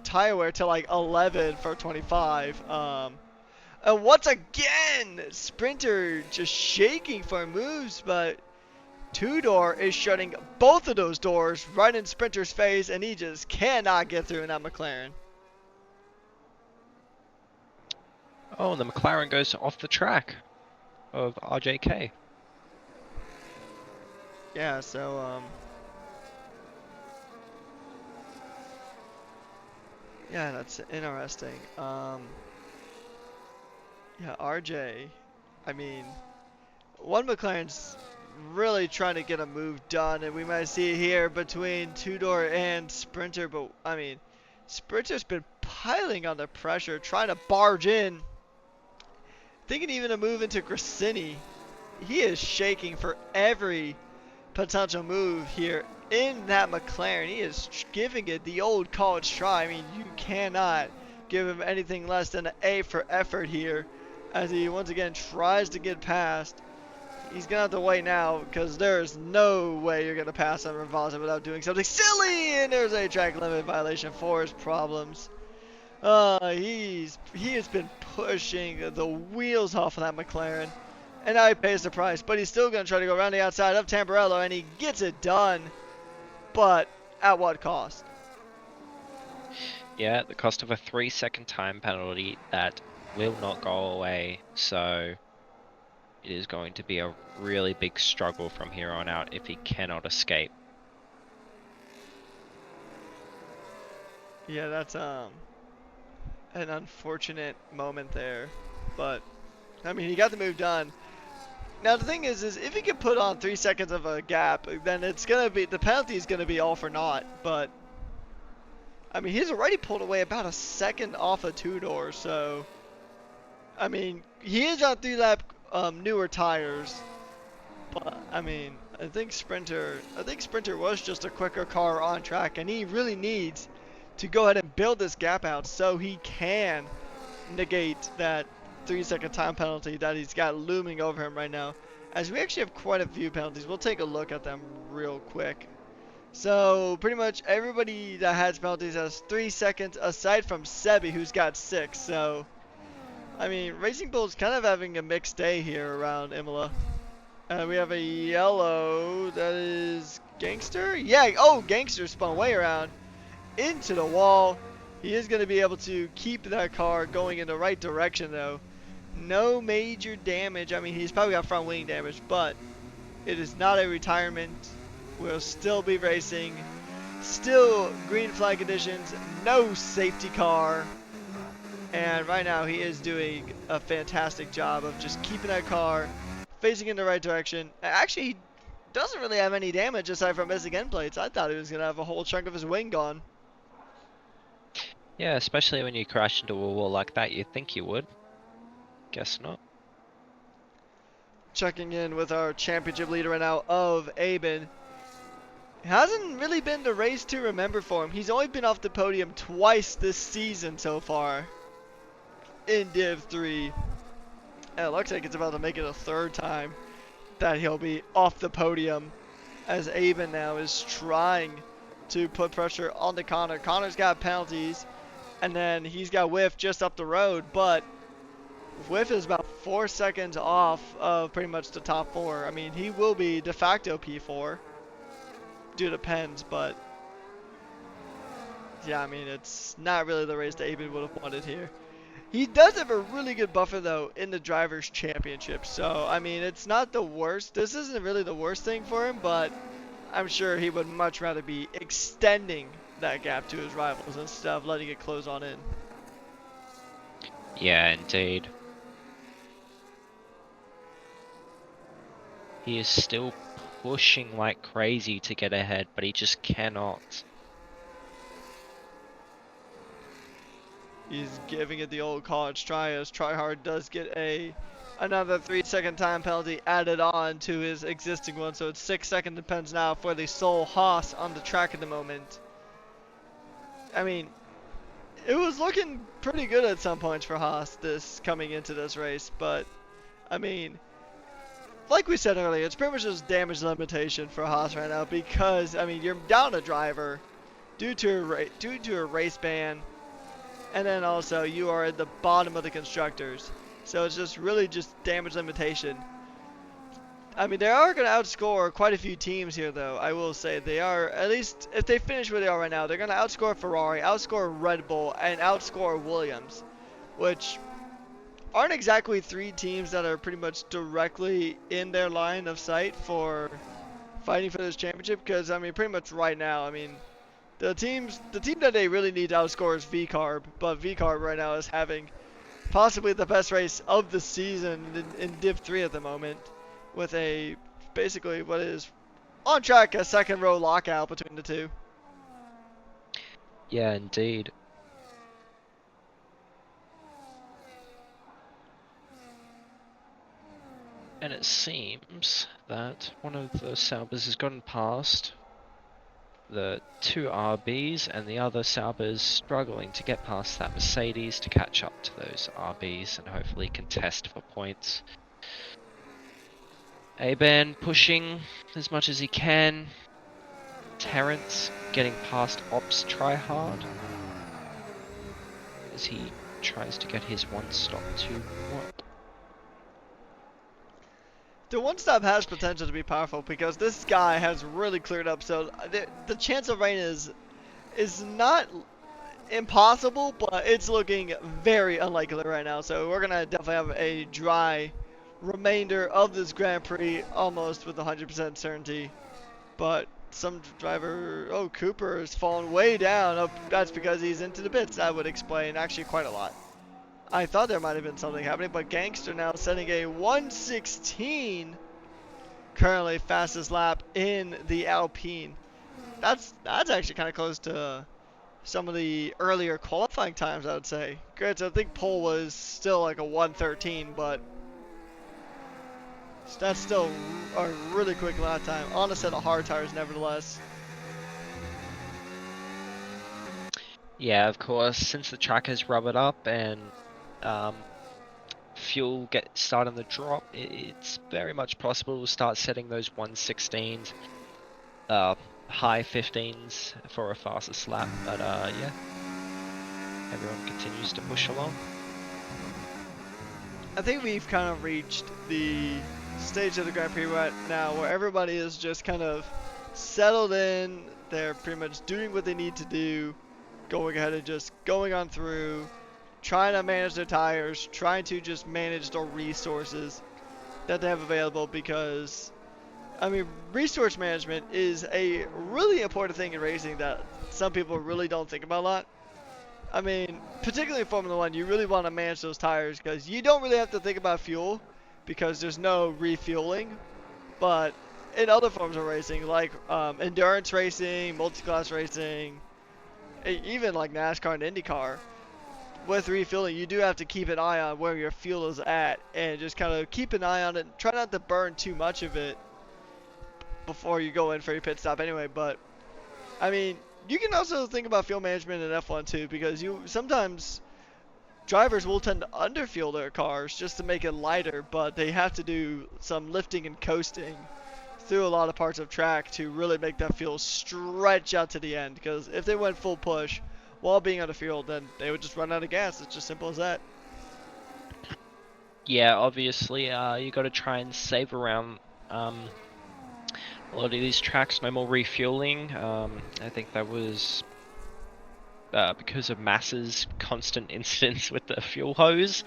tire wear to like 11 for 25. And once again, Sprinter just shaking for moves, but Two-Door is shutting both of those doors right in Sprinter's face, and he just cannot get through in that McLaren. Oh, and the McLaren goes off the track of RJK. Yeah, so yeah, that's interesting. Yeah, RJ, I mean, one McLaren's really trying to get a move done, and we might see it here between Two-Door and Sprinter, but I mean, Sprinter's been piling on the pressure, trying to barge in, thinking even a move into Grassini. He is shaking for every potential move here in that McLaren. He is giving it the old college try. I mean, you cannot give him anything less than an A for effort here, as he once again tries to get past. He's gonna have to wait now, because there's no way you're gonna pass on Ravaza without doing something silly, and there's a track limit violation for his problems. He has been pushing the wheels off of that McLaren, and now he pays the price, but he's still gonna try to go around the outside of Tamburello, and he gets it done, but at what cost? Yeah, the cost of a 3-second time penalty that will not go away, so it is going to be a really big struggle from here on out if he cannot escape. Yeah, that's an unfortunate moment there, but I mean, he got the move done. Now the thing is if he can put on 3 seconds of a gap, then it's gonna be, the penalty is gonna be all for naught. But I mean, he's already pulled away about a second off of Two-Door, so I mean, he is on 3-lap newer tires. But I mean, I think Sprinter was just a quicker car on track, and he really needs to go ahead and build this gap out so he can negate that 3-second time penalty that he's got looming over him right now. As we actually have quite a few penalties, we'll take a look at them real quick. So pretty much everybody that has penalties has 3 seconds, aside from Sebi, who's got 6. So I mean, Racing Bull's kind of having a mixed day here around Imola. We have a yellow, that is Gangster? Yeah, oh, Gangster spun way around into the wall. He is going to be able to keep that car going in the right direction though. No major damage. I mean, he's probably got front wing damage, but it is not a retirement. We'll still be racing. Still green flag conditions, no safety car. And right now he is doing a fantastic job of just keeping that car facing in the right direction. Actually, he doesn't really have any damage aside from missing end plates. I thought he was going to have a whole chunk of his wing gone. Yeah, especially when you crash into a wall like that, you'd think you would. Guess not. Checking in with our championship leader right now of Aben. It hasn't really been the race to remember for him. He's only been off the podium twice this season so far in Div 3. And it looks like it's about to make it a third time that he'll be off the podium, as Aben now is trying to put pressure on the Connor. Connor's got penalties, and then he's got Whiff just up the road, but Whiff is about 4 seconds off of pretty much the top 4. I mean, he will be de facto P4 due to pens, but yeah, I mean, it's not really the race that Aben would have wanted here. He does have a really good buffer though in the drivers' championship. So I mean, it's not the worst. This isn't really the worst thing for him, but I'm sure he would much rather be extending that gap to his rivals instead of letting it close on in. Yeah, indeed. He is still pushing like crazy to get ahead, but he just cannot. He's giving it the old college try as Tryhard does get another 3-second time penalty added on to his existing one. So it's 6 second depends now for the sole Haas on the track at the moment. I mean, it was looking pretty good at some points for Haas this coming into this race, but I mean, like we said earlier, it's pretty much just damage limitation for Haas right now because I mean you're down a driver due to a race ban, and then also you are at the bottom of the constructors, so it's just really just damage limitation. I mean, they are going to outscore quite a few teams here, though. I will say they are, at least if they finish where they are right now, they're going to outscore Ferrari, outscore Red Bull, and outscore Williams, which aren't exactly three teams that are pretty much directly in their line of sight for fighting for this championship. Because I mean, pretty much right now, I mean, the team that they really need to outscore is VCarb, but VCarb right now is having possibly the best race of the season in Div 3 at the moment, with a basically what is on track a second row lockout between the two. Yeah, indeed. And it seems that one of the Saubers has gotten past the two RBs, and the other Sauber's struggling to get past that Mercedes to catch up to those RBs and hopefully contest for points. Aben pushing as much as he can. Terrence getting past Ops Tryhard as he tries to get his one stop to what? The one stop has potential to be powerful because this guy has really cleared up. So the chance of rain is not impossible, but it's looking very unlikely right now. So we're gonna definitely have a dry remainder of this Grand Prix, almost with 100% certainty. But some driver, oh, Cooper has fallen way down. Oh, that's because he's into the pits. That would explain actually quite a lot. I thought there might have been something happening, but Gangster now setting a 1:16, currently fastest lap in the Alpine. That's actually kind of close to some of the earlier qualifying times, I would say. Granted, I think pole was still like a 1:13, but that's still a really quick lap time on a set of hard tires, nevertheless. Yeah, of course, since the track has rubbered up and fuel gets starting to drop, it's very much possible to start setting those 1:16s, high 15s for a fastest lap. But yeah, everyone continues to push along. I think we've kind of reached the stage of the Grand Prix right now where everybody is just kind of settled in. They're pretty much doing what they need to do, going ahead and just going on through, trying to manage their tires, trying to just manage the resources that they have available because, I mean, resource management is a really important thing in racing that some people really don't think about a lot. I mean, particularly in Formula 1, you really want to manage those tires because you don't really have to think about fuel because there's no refueling. But in other forms of racing, like endurance racing, multi-class racing, even like NASCAR and IndyCar, with refueling, you do have to keep an eye on where your fuel is at and just kind of keep an eye on it. Try not to burn too much of it before you go in for your pit stop anyway. But I mean, you can also think about fuel management in F1 too, because you sometimes drivers will tend to underfuel their cars just to make it lighter, but they have to do some lifting and coasting through a lot of parts of track to really make that fuel stretch out to the end. Because if they went full push while being underfueled, then they would just run out of gas. It's just simple as that. Yeah, obviously, you got to try and save around a lot of these tracks. No more refueling. I think that was because of Massa's constant incidents with the fuel hose.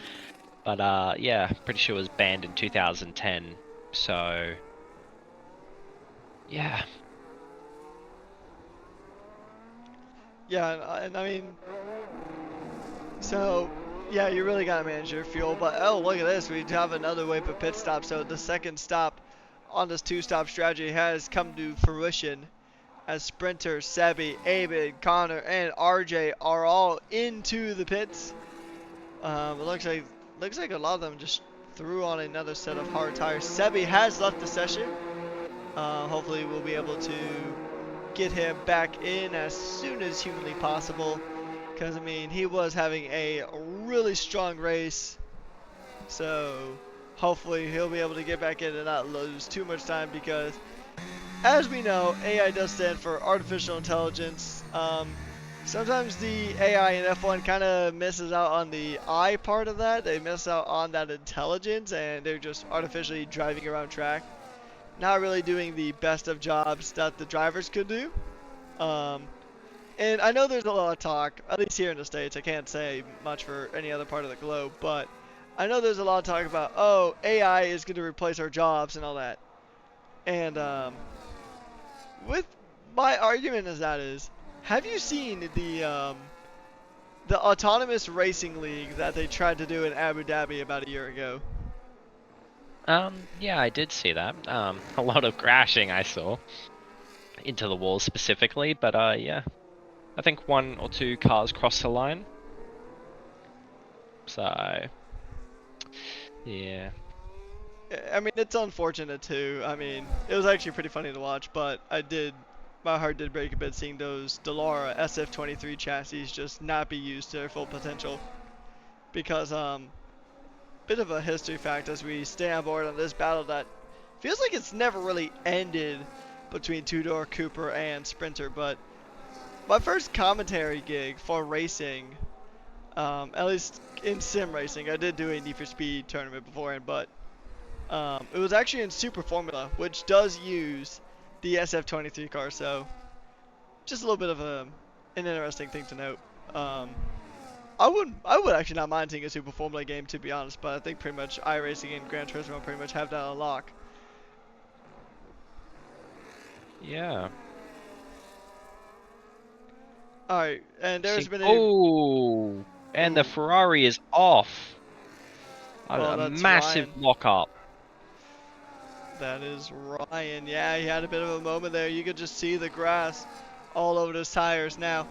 But yeah, pretty sure it was banned in 2010. So yeah. Yeah, and I mean, so yeah, you really gotta manage your fuel. But oh, look at this, we have another wave of pit stops. So the second stop on this two-stop strategy has come to fruition as Sprinter, Sebi, Abid, Connor, and RJ are all into the pits. It looks like a lot of them just threw on another set of hard tires. Sebi has left the session. Hopefully we'll be able to get him back in as soon as humanly possible. Because, I mean, he was having a really strong race. So, hopefully he'll be able to get back in and not lose too much time. Because, as we know, AI does stand for Artificial Intelligence. Sometimes the AI in F1 kind of misses out on the I part of that. They miss out on that intelligence, and they're just artificially driving around track. Not really doing the best of jobs that the drivers could do. Um, and I know there's a lot of talk, at least here in the States. I can't say much for any other part of the globe, but I know there's a lot of talk about, oh, AI is going to replace our jobs and all that. And with my argument as that is, have you seen the autonomous racing league that they tried to do in Abu Dhabi about a year ago? Yeah, I did see that. A lot of crashing I saw into the wall specifically, but yeah, I think one or two cars crossed the line. So yeah. I mean, it's unfortunate too. I mean, it was actually pretty funny to watch, but my heart did break a bit seeing those Delara SF23 chassis just not be used to their full potential. Because, bit of a history fact as we stay on board on this battle that feels like it's never really ended between two-door Cooper and Sprinter, but my first commentary gig for racing, at least in sim racing, I did do a Need for Speed tournament beforehand, but it was actually in Super Formula, which does use the SF23 car, so just a little bit of an interesting thing to note. I would actually not mind seeing a Super Formula game, to be honest, but I think pretty much iRacing and Gran Turismo pretty much have that on lock. Yeah. Alright, and there's See, been a... oh, and the Ooh, Ferrari is off. oh, A that's massive Ryan. lock up. That is Ryan. Yeah, he had a bit of a moment there. You could just see the grass all over his tires. Now,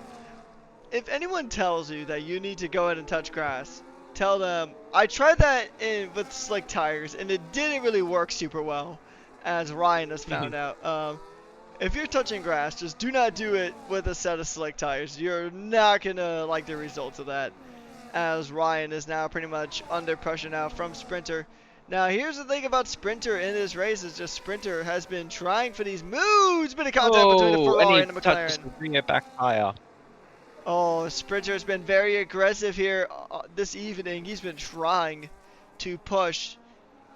if anyone tells you that you need to go ahead and touch grass, tell them I tried that with slick tires and it didn't really work super well, as Ryan has found out. If you're touching grass, just do not do it with a set of slick tires. You're not gonna like the results of that, as Ryan is now pretty much under pressure now from Sprinter. Now here's the thing about Sprinter in this race is just Sprinter has been trying for these moves, bit of contact between the Oh, and Ferrari he and the touches McLaren. the rear back tire. Oh, Sprinter has been very aggressive here this evening. He's been trying to push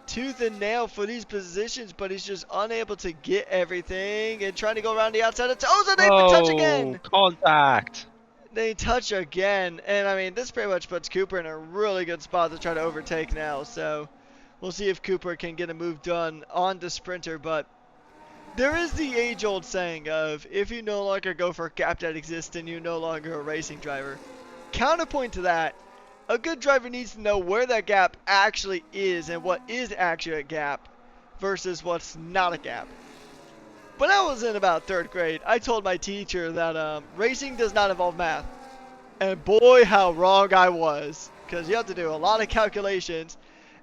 tooth and nail for these positions, but he's just unable to get everything and trying to go around the outside of toes, and they touch Oh, again. contact. They touch again, and I mean, this pretty much puts Cooper in a really good spot to try to overtake now. So we'll see if Cooper can get a move done on the Sprinter, but there is the age-old saying of, if you no longer go for a gap that exists, then you're no longer a racing driver. Counterpoint to that, a good driver needs to know where that gap actually is and what is actually a gap versus what's not a gap. When I was in about 3rd grade, I told my teacher that racing does not involve math. And boy, how wrong I was. Because you have to do a lot of calculations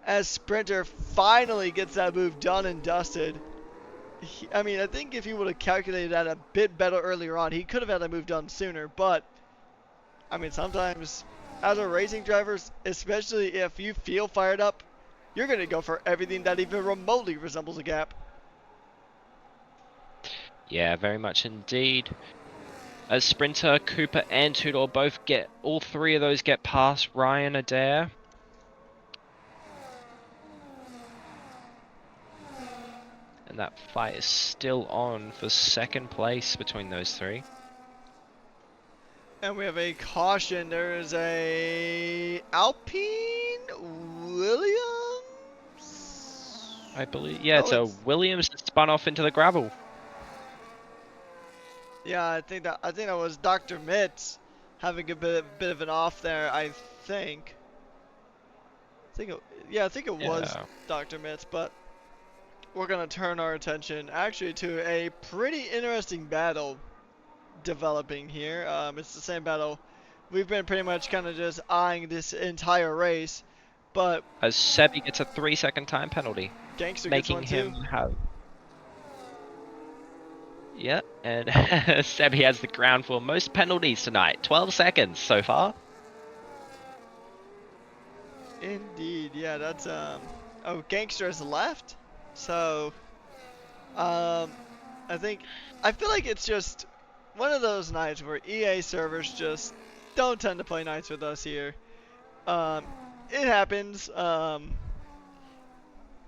as Sprinter finally gets that move done and dusted. I mean, I think if he would have calculated that a bit better earlier on, he could have had that move done sooner. But, I mean, sometimes as a racing driver, especially if you feel fired up, you're going to go for everything that even remotely resembles a gap. Yeah, very much indeed. As Sprinter, Cooper, and Tudor both get, all three of those get past Ryan Adair. And that fight is still on for second place between those three. And we have a caution. There is a Alpine Williams. I believe. Yeah, No, it's a it's Williams that spun off into the gravel. yeah. I think that was Dr. Mitz having a bit of an off there. I think it was Yeah. Dr. Mitz, but we're gonna turn our attention actually to a pretty interesting battle developing here. It's the same battle we've been pretty much kind of just eyeing this entire race, but As Sebi gets a 3-second time penalty, Gangster gets making one too. him have. Yeah, and Sebi has the ground for most penalties tonight. 12 seconds so far. Indeed, yeah, that's oh, Gangster has left. So um I think I feel like it's just one of those nights where EA servers just don't tend to play nights with us here. Um it happens.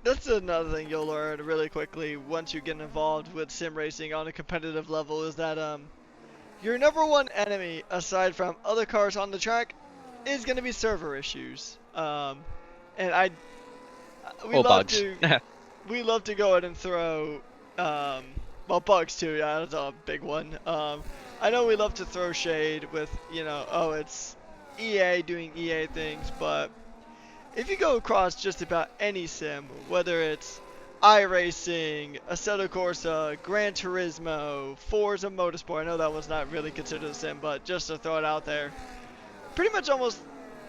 That's another thing you'll learn really quickly once you get involved with sim racing on a competitive level is that your number one enemy aside from other cars on the track is going to be server issues. And we Or love bugs. to we love to go ahead and throw well, bugs too. Yeah, that's a big one. I know we love to throw shade with, oh, it's EA doing EA things, but if you go across just about any sim, whether it's iRacing, Assetto Corsa, Gran Turismo, Forza Motorsport, I know that was not really considered a sim, but just to throw it out there, pretty much almost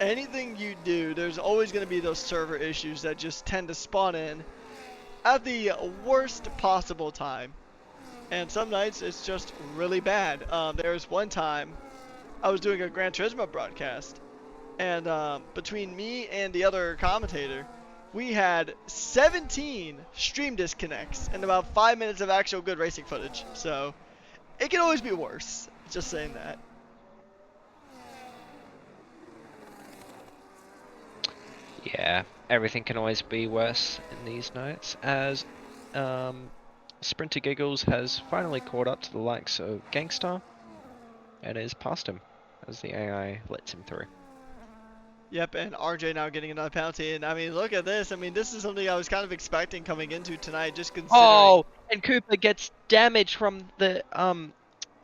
anything you do, there's always going to be those server issues that just tend to spawn in at the worst possible time. And some nights it's just really bad. There was one time I was doing a Gran Turismo broadcast, and between me and the other commentator, we had 17 stream disconnects and about 5 minutes of actual good racing footage. So it can always be worse. Just saying that. Yeah, everything can always be worse in these nights, as Sprinter Giggles has finally caught up to the likes of Gangstar and is past him as the AI lets him through. Yep, and RJ now getting another penalty. And I mean, look at this. I mean, this is something I was kind of expecting coming into tonight, just considering. Oh, and Cooper gets damage from the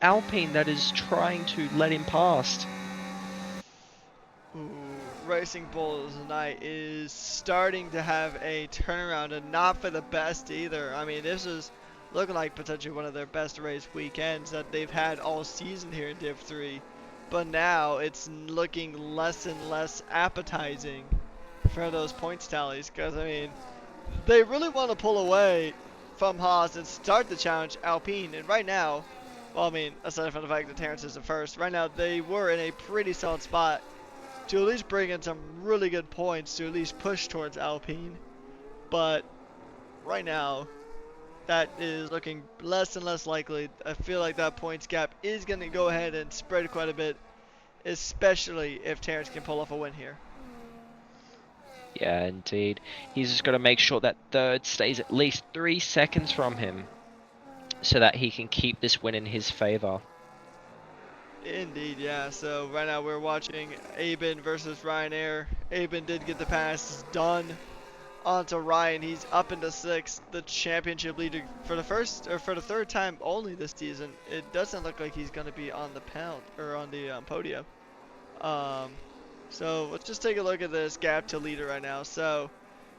Alpine that is trying to let him past. Ooh, Racing Bulls tonight is starting to have a turnaround, and not for the best either. I mean, this is looking like potentially one of their best race weekends that they've had all season here in Div 3. But now it's looking less and less appetizing for those points tallies, because, I mean, they really want to pull away from Haas and start the challenge Alpine. And right now, well, I mean, aside from the fact that Terrence is the first, right now they were in a pretty solid spot to at least bring in some really good points to at least push towards Alpine. But right now, that is looking less and less likely. I feel like that points gap is going to go ahead and spread quite a bit, especially if Terrence can pull off a win here. Yeah, indeed. He's just got to make sure that third stays at least 3 seconds from him so that he can keep this win in his favor. Indeed, yeah. So right now we're watching Aben versus Ryanair. Aben did get the pass done onto Ryan. He's up into sixth, the championship leader for the third time only this season. It doesn't look like he's going to be on the podium. So let's just take a look at this gap to leader right now. So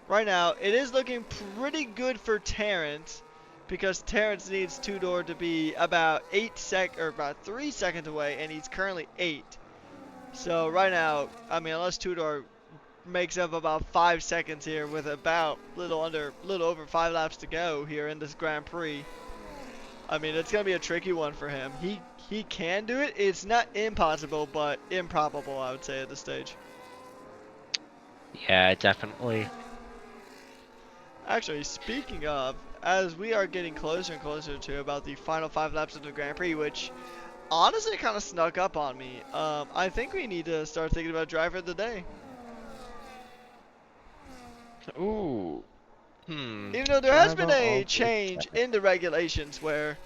right now it is looking pretty good for Terrence, because Terrence needs Tudor to be about about 3 seconds away, and he's currently 8. So right now, I mean, unless Tudor makes up about 5 seconds here with about little over 5 laps to go here in this Grand Prix, I mean, it's gonna be a tricky one for him. He can do it. It's not impossible, but improbable, I would say, at this stage. Yeah, definitely. Actually, speaking of, as we are getting closer and closer to about the final 5 laps of the Grand Prix, which honestly kind of snuck up on me, I think we need to start thinking about driver of the day. Ooh. Even though there has been Driver a of the change day. in the regulations where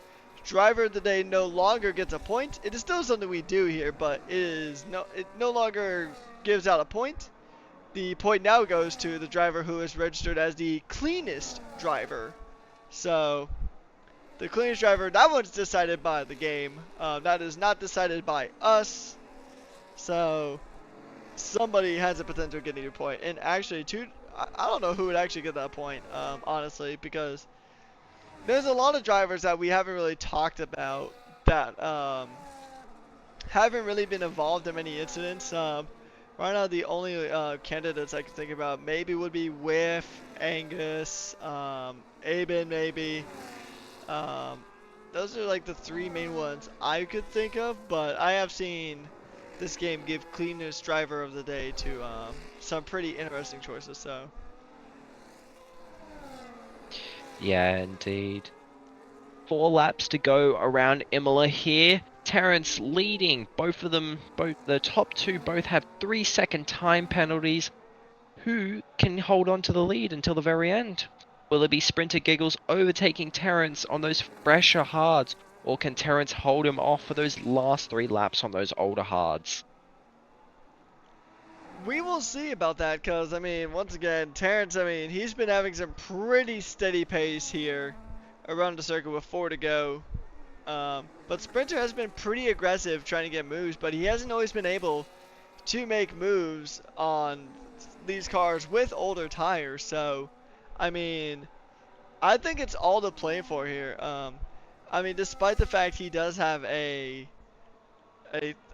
driver of the day no longer gets a point. It is still something we do here, but it no longer gives out a point. The point now goes to the driver who is registered as the cleanest driver. So the cleanest driver, that one's decided by the game. That is not decided by us. So somebody has a potential of getting a point. And actually, I don't know who would actually get that point, honestly, because there's a lot of drivers that we haven't really talked about that haven't really been involved in many incidents. Right now, the only candidates I can think about maybe would be Whiff, Angus, Aben maybe. Um, those are like the three main ones I could think of, but I have seen this game give cleanest driver of the day to some pretty interesting choices. So Yeah, indeed. 4 laps to go around Imola here. Terrence leading. Both of them, both the top two, both have 3-second time penalties. Who can hold on to the lead until the very end? Will it be Sprinter Giggles overtaking Terrence on those fresher hards, or can Terrence hold him off for those last 3 laps on those older hards? we will see about that, because I mean, once again, Terrence, I mean, he's been having some pretty steady pace here around the circuit with 4 to go. But Sprinter has been pretty aggressive trying to get moves, but he hasn't always been able to make moves on these cars with older tires. So, I mean, I think it's all to play for here. I mean, despite the fact he does have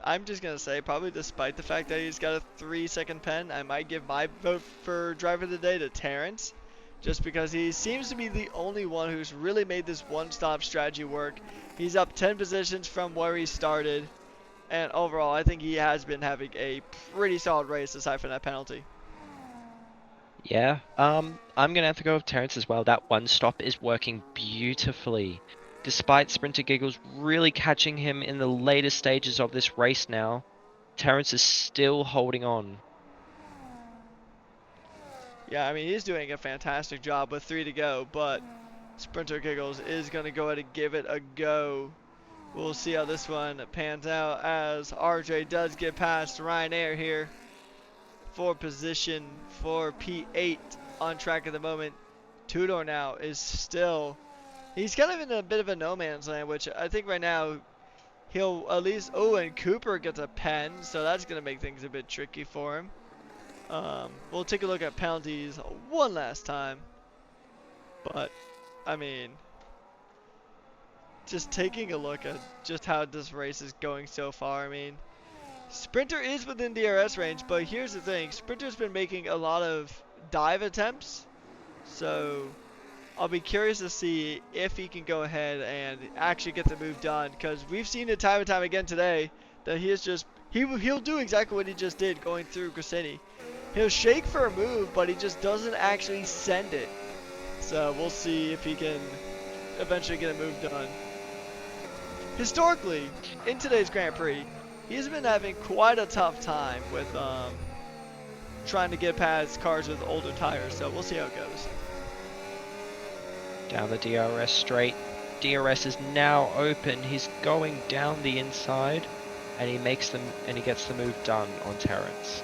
I'm just gonna say, probably despite the fact that he's got a 3-second pen, I might give my vote for driver of the day to Terrence, just because he seems to be the only one who's really made this one-stop strategy work. He's up 10 positions from where he started, and overall, I think he has been having a pretty solid race aside from that penalty. Yeah, I'm gonna have to go with Terrence as well. That one stop is working beautifully. Despite Sprinter Giggles really catching him in the later stages of this race now, Terrence is still holding on. Yeah, I mean, he's doing a fantastic job with 3 to go, but Sprinter Giggles is going to go ahead and give it a go. We'll see how this one pans out as RJ does get past Ryanair here for position for P8 on track at the moment. Tudor now is still, he's kind of in a bit of a no man's land, which I think right now he'll at least, oh, and Cooper gets a pen, so that's going to make things a bit tricky for him. We'll take a look at penalties one last time. But, I mean, just taking a look at just how this race is going so far, I mean, Sprinter is within DRS range, but here's the thing. Sprinter's been making a lot of dive attempts, so I'll be curious to see if he can go ahead and actually get the move done, because we've seen it time and time again today that he is just, he'll do exactly what he just did going through Grisini. He'll shake for a move, but he just doesn't actually send it. So we'll see if he can eventually get a move done. Historically, in today's Grand Prix, he's been having quite a tough time with trying to get past cars with older tires. So we'll see how it goes. Down the DRS straight. DRS is now open. He's going down the inside, and he gets the move done on Terrence.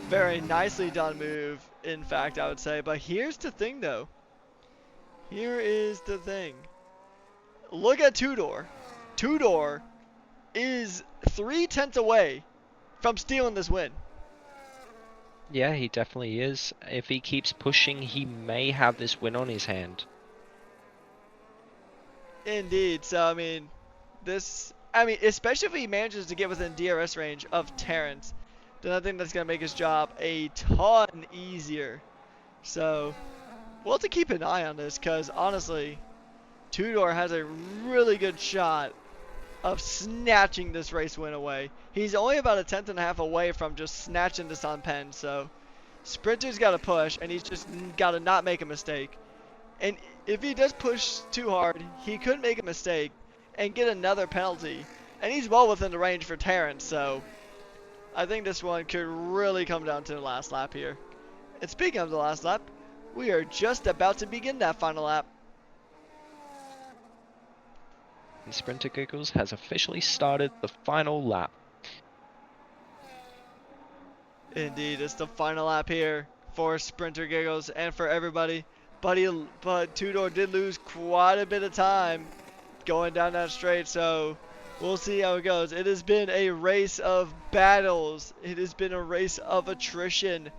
Very nicely done move, in fact, I would say. But here's the thing, though. Here is the thing. Look at Tudor. Tudor is 3/10 away from stealing this win. Yeah, he definitely is. If he keeps pushing, he may have this win on his hand. Indeed. So, I mean, especially if he manages to get within DRS range of Terrence, then I think that's going to make his job a ton easier. So, we'll have to keep an eye on this, because honestly, Tudor has a really good shot of snatching this race win away. He's only about a 10th and a half away from just snatching this on pen, so Sprinter's got to push, and he's just got to not make a mistake. And if he does push too hard, he could make a mistake and get another penalty, and he's well within the range for Terrence, so I think this one could really come down to the last lap here. And speaking of the last lap, we are just about to begin that final lap. and Sprinter Giggles has officially started the final lap. Indeed, it's the final lap here for Sprinter Giggles and for everybody. But Tudor did lose quite a bit of time going down that straight, so we'll see how it goes. It has been a race of battles. It has been a race of attrition.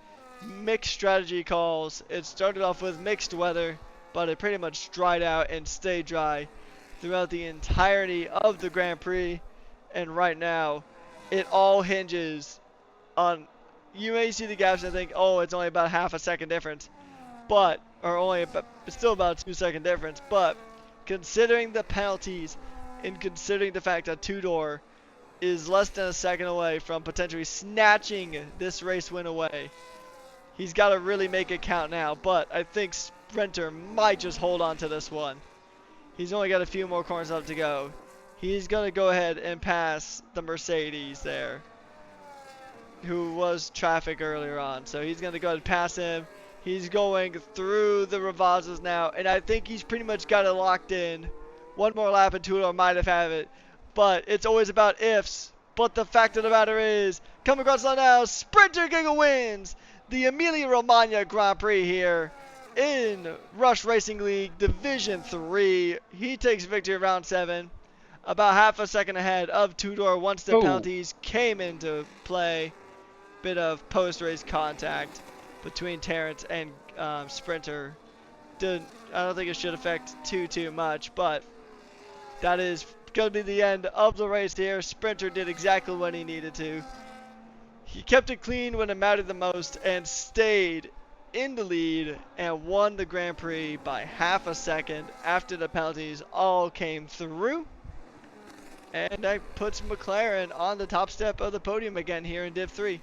Mixed strategy calls. It started off with mixed weather, but it pretty much dried out and stayed dry throughout the entirety of the Grand Prix. And right now, it all hinges on, you may see the gaps and think, oh, it's only about half a second difference, but, or only about, it's still about a 2 second difference, but considering the penalties and considering the fact that Tudor is less than a second away from potentially snatching this race win away, he's got to really make it count now. But I think Sprinter might just hold on to this one. He's only got a few more corners left to go. He's going to go ahead and pass the Mercedes there, who was traffic earlier on. So he's going to go ahead and pass him. He's going through the Ravazas now, and I think he's pretty much got it locked in. One more lap and Tudor might have had it, but it's always about ifs. But the fact of the matter is, coming across the line now, Sprinter Giga wins the Emilia-Romagna Grand Prix here in Rush Racing League Division 3. He takes victory round 7, about half a second ahead of Tudor once the Oh, penalties came into play. Bit of post-race contact between Terrence and Sprinter. I don't think it should affect too much, but that is going to be the end of the race here. Sprinter did exactly what he needed to. He kept it clean when it mattered the most and stayed in the lead and won the Grand Prix by half a second after the penalties all came through. And that puts McLaren on the top step of the podium again here in Div 3.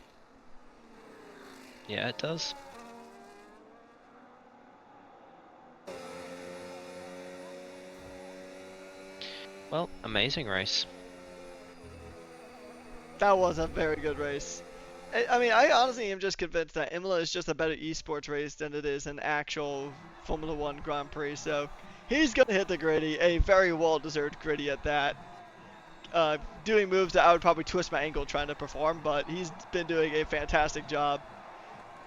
yeah, it does. Well, amazing race. That was a very good race. I mean, I honestly am just convinced that Imola is just a better esports race than it is an actual Formula One Grand Prix. So he's going to hit the gritty, a very well-deserved gritty at that. Doing moves that I would probably twist my ankle trying to perform, but he's been doing a fantastic job.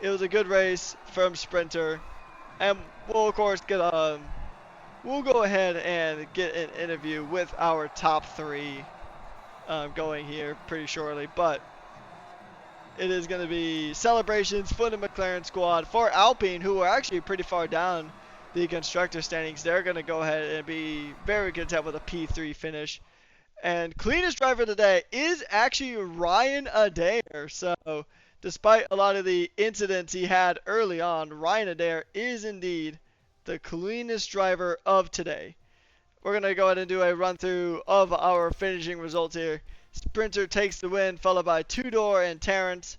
It was a good race from Sprinter, and we'll of course we'll go ahead and get an interview with our top 3 going here pretty shortly, but it is going to be celebrations for the McLaren squad. For Alpine, who are actually pretty far down the constructor standings, they're going to go ahead and be very content with a P3 finish. And cleanest driver today is actually Ryan Adair. So despite a lot of the incidents he had early on, Ryan Adair is indeed the cleanest driver of today. We're going to go ahead and do a run through of our finishing results here. Sprinter takes the win, followed by Tudor and Terrence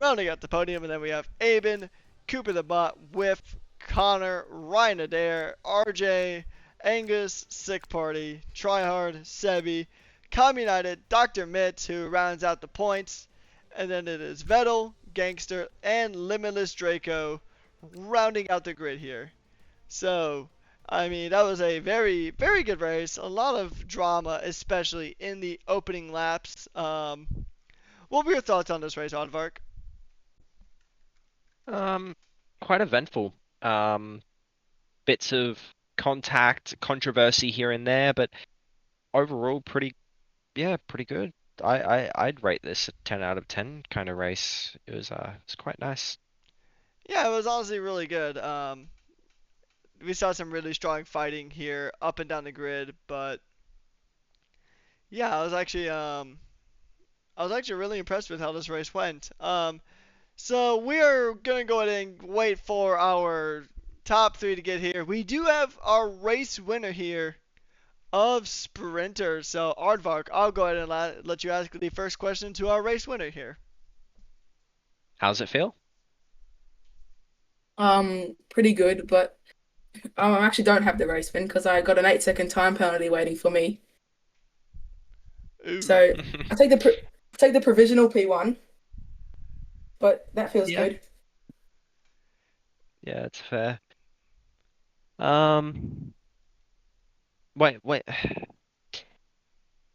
rounding out the podium. And then we have Aben, Cooper the Bot, Whiff, Connor, Ryan Adair, RJ, Angus, Sick Party, Tryhard, Sebi, Com United, Dr. Mitz, who rounds out the points. And then it is Vettel, Gangster, and Limitless Draco rounding out the grid here. So, I mean, that was a very, very good race. A lot of drama, especially in the opening laps. What were your thoughts on this race, Aardvark? Um, Quite eventful. Bits of contact, controversy here and there, but overall pretty good. I'd rate this a 10 out of 10 kind of race. It's quite nice. Yeah, it was honestly really good. We saw some really strong fighting here up and down the grid, but yeah, I was actually really impressed with how this race went. So we are gonna go ahead and wait for our top 3 to get here. We do have our race winner here of Sprinter. So Aardvark, I'll go ahead and let you ask the first question to our race winner here. How's it feel? Pretty good, but I actually don't have the race win because I got an 8 second time penalty waiting for me. Ooh. So I take the provisional P1, but that feels Yeah, good. yeah, it's fair. Um, wait.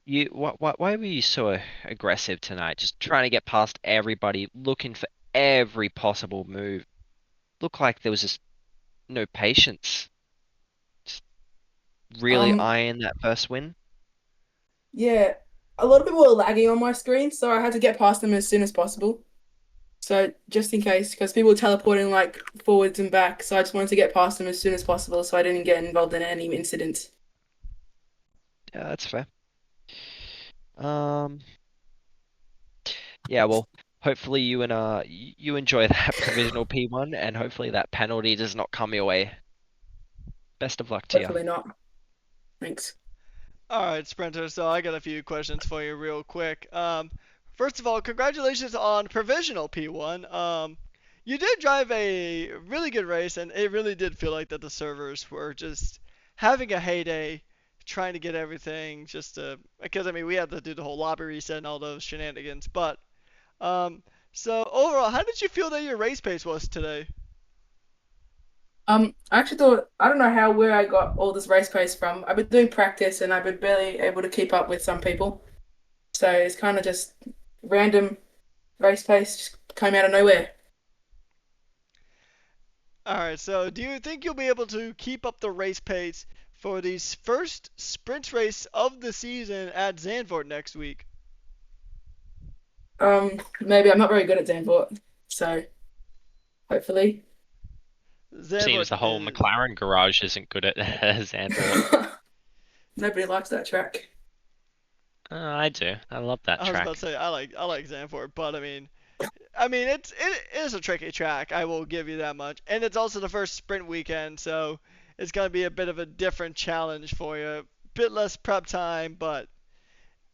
why were you so aggressive tonight? Just trying to get past everybody, looking for every possible move. Looked like there was just no patience. Just really Um, eyeing that first win. yeah, a lot of people were lagging on my screen, so I had to get past them as soon as possible. So just in case, because people were teleporting like forwards and back, so I just wanted to get past them as soon as possible, so I didn't get involved in any incidents. Yeah, that's fair. Um, yeah, well, hopefully you enjoy that provisional P1, and hopefully that penalty does not come your way. Best of luck to you. Hopefully not. Thanks. Alright, Sprinter, so I got a few questions for you real quick. First of all, congratulations on provisional P1. You did drive a really good race, and it really did feel like that the servers were just having a heyday, trying to get everything because I mean we had to do the whole lobby reset and all those shenanigans. But um, so overall, how did you feel that your race pace was today? I actually thought I don't know how where I got all this race pace from. I've been doing practice and I've been barely able to keep up with some people. So it's kind of just random race pace just came out of nowhere. Alright, so do you think you'll be able to keep up the race pace for the first sprint race of the season at Zandvoort next week? Maybe I'm not very good at Zandvoort, so hopefully. Seeing as Zandvoort the whole is. McLaren garage isn't good at Zandvoort. Nobody likes that track. I do. I love that I was about to track. say I like Zandvoort, but I mean it is a tricky track. I will give you that much, and it's also the first sprint weekend, so it's gonna be a bit of a different challenge for you. A bit less prep time, but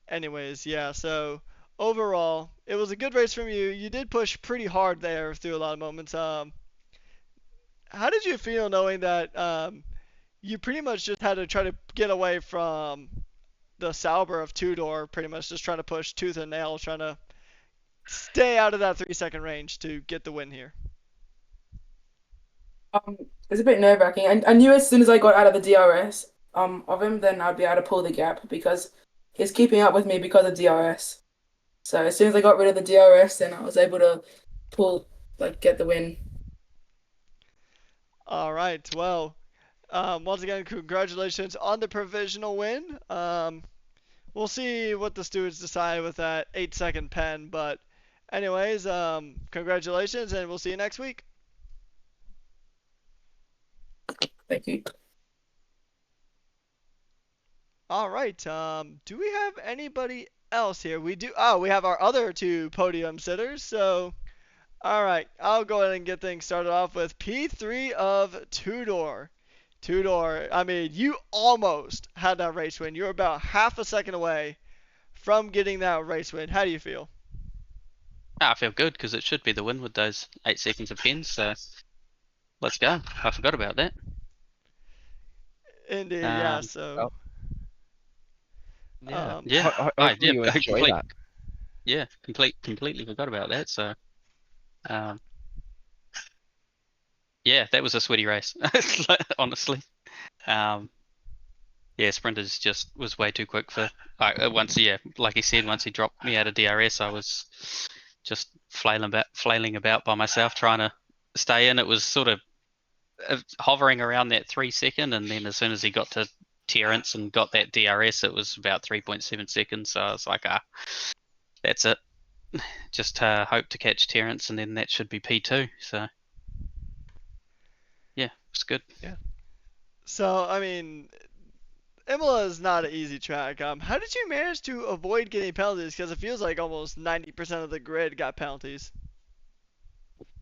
anyways, yeah. So overall, it was a good race from you. You did push pretty hard there through a lot of moments. How did you feel knowing that you pretty much just had to try to get away from the Sauber of two door, pretty much just trying to push tooth and nail, trying to stay out of that 3 second range to get the win here? Um, it's a bit nerve-wracking. I knew as soon as I got out of the DRS of him, then I'd be able to pull the gap because he's keeping up with me because of DRS. So as soon as I got rid of the DRS, then I was able to pull get the win. All right. Well, once again, congratulations on the provisional win. We'll see what the stewards decide with that 8 second pen. But, anyways, congratulations, and we'll see you next week. Thank you. All right. Do we have anybody else here? We do. Oh, we have our other two podium sitters. So, all right. I'll go ahead and get things started off with P3 of two door. Two door. I mean, you almost had that race win. You were about half a second away from getting that race win. How do you feel? I feel good because it should be the win with those 8 seconds of pins. So let's go. I forgot about that. Indeed, yeah. Um, So, Well, yeah. um, yeah, I Hopefully yeah, you enjoy complete, that. yeah, completely forgot about that. So, um, yeah, that was a sweaty race, honestly. Um, yeah, Sprinters just was way too quick for. Once, yeah, like he said, once he dropped me out of DRS, I was just flailing about by myself, trying to stay in. It was sort of hovering around that 3 second, and then as soon as he got to Terrence and got that DRS, it was about 3.7 seconds. So I was like, that's it. Just hope to catch Terrence, and then that should be P2. So yeah, it's good. Yeah. so I mean, Imola is not an easy track. How did you manage to avoid getting penalties? Because it feels like almost 90% of the grid got penalties.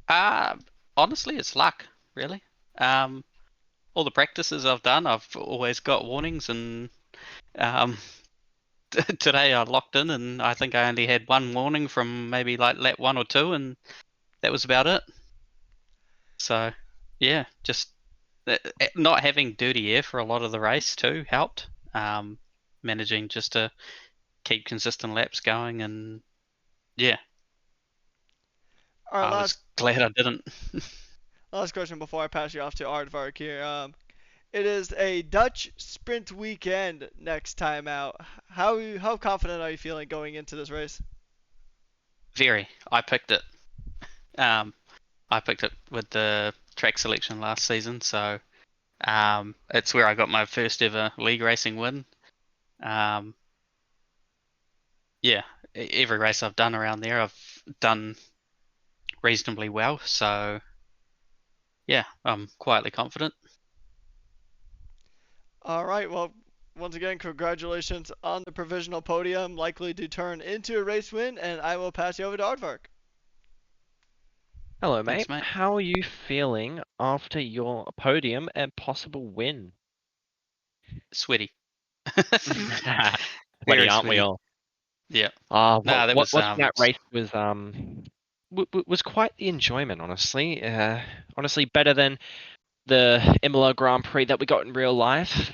Uh, honestly, it's luck, really. Um, all the practices I've done, I've always got warnings, and um, today I locked in, and I think I only had one warning from maybe like lap 1 or 2, and that was about it. So yeah, just not having dirty air for a lot of the race too helped. Managing just to keep consistent laps going, and yeah, All right, I was glad I didn't. last question before I pass you off to Aardvark here. It is a Dutch sprint weekend next time out. How confident are you feeling going into this race? Very. I picked it. I picked it with the track selection last season, so it's where I got my first ever league racing win. Um, yeah, every race I've done around there, I've done reasonably well. So yeah, I'm quietly confident. All right, well, once again, congratulations on the provisional podium, likely to turn into a race win, and I will pass you over to Aardvark. Hello, Thanks, mate. mate. How are you feeling after your podium and possible win? Sweaty. Sweaty, Very aren't we sweaty. all? Yeah. What, No, that what was watching that race was was quite the enjoyment, honestly. Honestly, better than the Imola Grand Prix that we got in real life.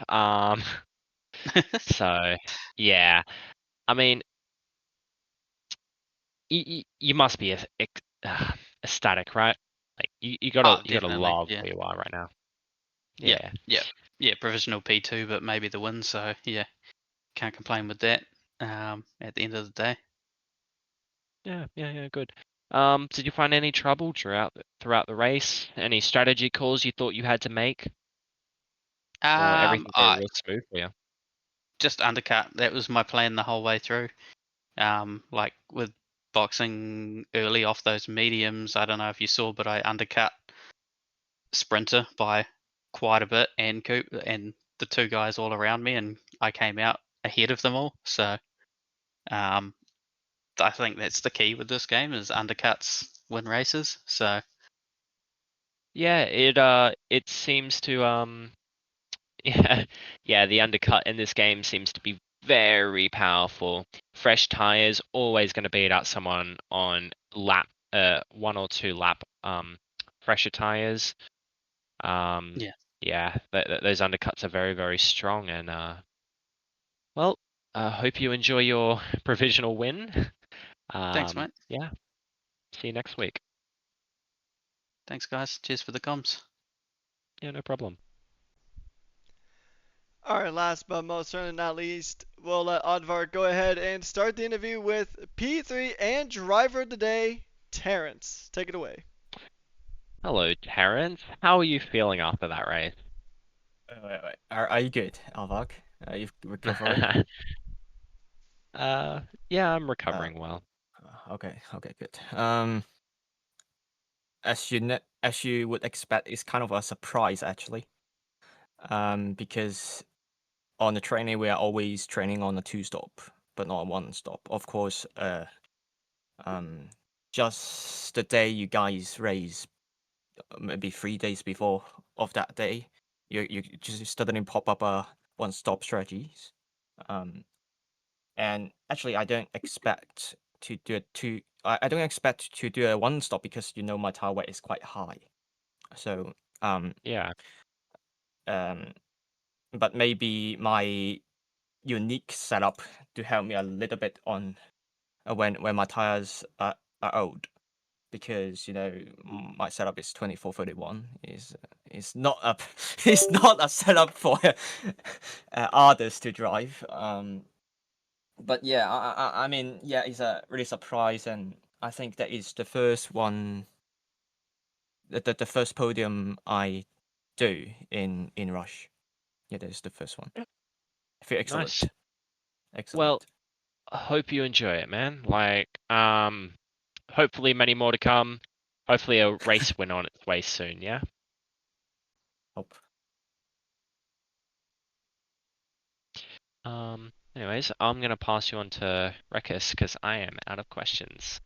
So yeah, I mean, you must be ecstatic, right? Like you gotta Oh, you gotta definitely. love Yeah. where you are right now. Yeah. Yeah. Yeah. Yeah. Provisional P2, but maybe the win. So yeah, can't complain with that. At the end of the day. Yeah, good. Did you find any trouble throughout the race? Any strategy calls you thought you had to make, or everything go I real smooth for you? just undercut. That was my plan the whole way through. Like with boxing early off those mediums, I don't know if you saw, but I undercut Sprinter by quite a bit and Coop and the two guys all around me, and I came out ahead of them all. So um, I think that's the key with this game is undercuts win races. So Yeah, it seems to yeah, yeah, the undercut in this game seems to be very powerful. Fresh tires always going to beat out someone on lap 1 or 2 lap fresher tires. Um yeah, yeah, those undercuts are very strong and well, hope you enjoy your provisional win. thanks, mate. Yeah, see you next week. Thanks, guys. Cheers for the comms. Yeah, no problem. All right, last but most certainly not least, we'll let Aardvark go ahead and start the interview with P3 and driver of the day, Terrence. Take it away. Hello, Terrence. How are you feeling after that race? Wait. Are you good, Alvak? You've recovered? Uh, yeah, I'm Uh, recovering well. okay, good. As you would expect, it's kind of a surprise actually. Because on the training we are always training on a two stop, but not a one stop. Of course, um, just the day you guys race, maybe 3 days before of that day, you just suddenly pop up a one stop strategies. Um, And actually, I don't expect to do it two. I don't expect to do a one stop because my tire weight is quite high. So um Yeah, um, but maybe my unique setup to help me a little bit on when my tires are old because my setup is 2431 is not a it's not a setup for others to drive. But yeah, I mean, yeah, it's a really surprise, and I think that is the first one, the first podium I do in Rush. Yeah, that is the first one. I feel nice. excellent, Well, excellent. I hope you enjoy it, man. Like, hopefully many more to come. Hopefully a race win on its way soon, yeah? Hope. Anyways, I'm gonna pass you on to Rekus because I am out of questions.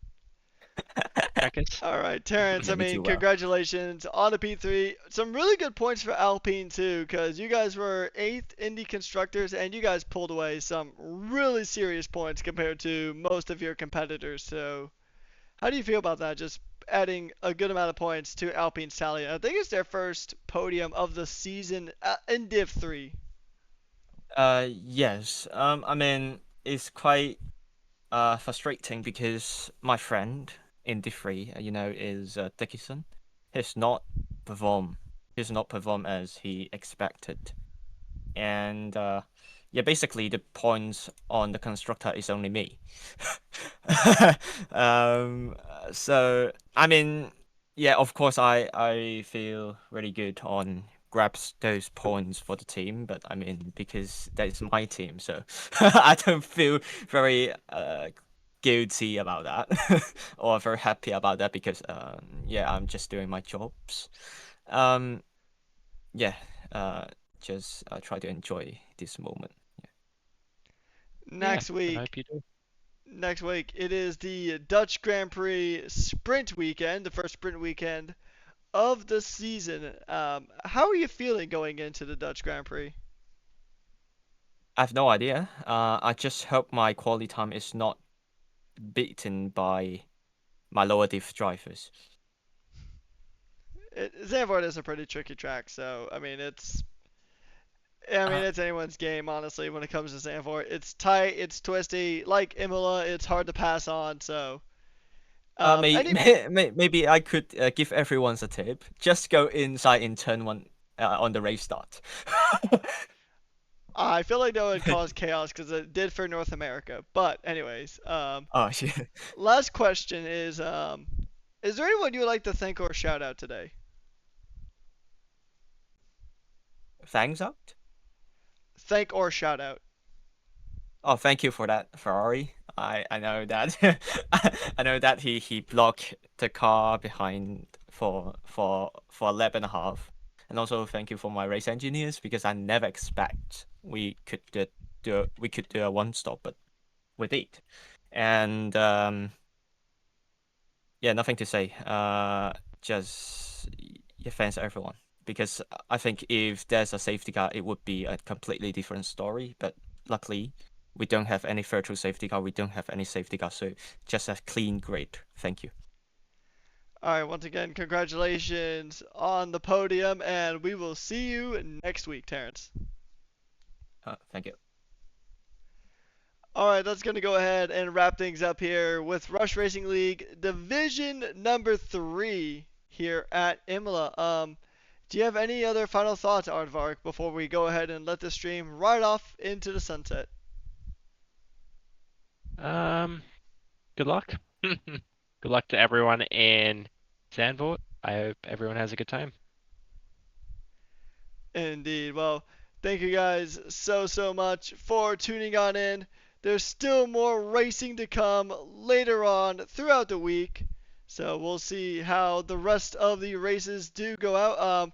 Rekus? All right, Terrence, Yeah, I me mean, too. Well, congratulations on the P3. Some really good points for Alpine, too, because you guys were 8th Indy Constructors, and you guys pulled away some really serious points compared to most of your competitors. So, how do you feel about that? Just adding a good amount of points to Alpine's tally. I think it's their first podium of the season in Div 3. yes. I mean, it's quite frustrating because my friend in D3, is Dickinson. He's not performed he's not performed as he expected. And yeah, basically the points on the constructor is only me. um, so I mean, yeah, of course I feel really good on grabs those points for the team, but I mean because that is my team, so I don't feel very guilty about that or very happy about that because yeah, I'm just doing my jobs. Um, yeah, uh, just try to enjoy this moment. Yeah, Next I week, hope you do. next week it is the Dutch Grand Prix sprint weekend, the first sprint weekend of the season. How are you feeling going into the Dutch Grand Prix? I have no idea. I just hope my quality time is not beaten by my lower diff drivers. Zandvoort is a pretty tricky track, so Uh, it's anyone's game honestly when it comes to Zandvoort. It's tight, it's twisty, like Imola, it's hard to pass on. So, any maybe I could give everyone a tip. Just go inside in turn one on the race start. I feel like that would cause chaos because it did for North America. But anyways, Oh shit! last question is there anyone you would like to thank or shout out today? Thanks out. Thank or shout out. Oh, thank you for that, Ferrari. I know that I know that he blocked the car behind for a lap and a half, and also thank you for my race engineers because I never expect we could do a one stop, but we did, and yeah, nothing to say. Just yeah, thanks everyone because I think if there's a safety car, it would be a completely different story. But luckily, we don't have any virtual safety car. We don't have any safety car, so just a clean grid. Thank you. All right, once again, congratulations on the podium, and we will see you next week, Terrence. Thank you. All right, that's going to go ahead and wrap things up here with Rush Racing League Division number 3 here at Imola. Do you have any other final thoughts, Aardvark, before we go ahead and let the stream ride off into the sunset? Um, Good luck. Good luck to everyone in Zandvoort. I hope everyone has a good time. Indeed. Well, thank you guys so much for tuning on in. There's still more racing to come later on throughout the week. So we'll see how the rest of the races do go out.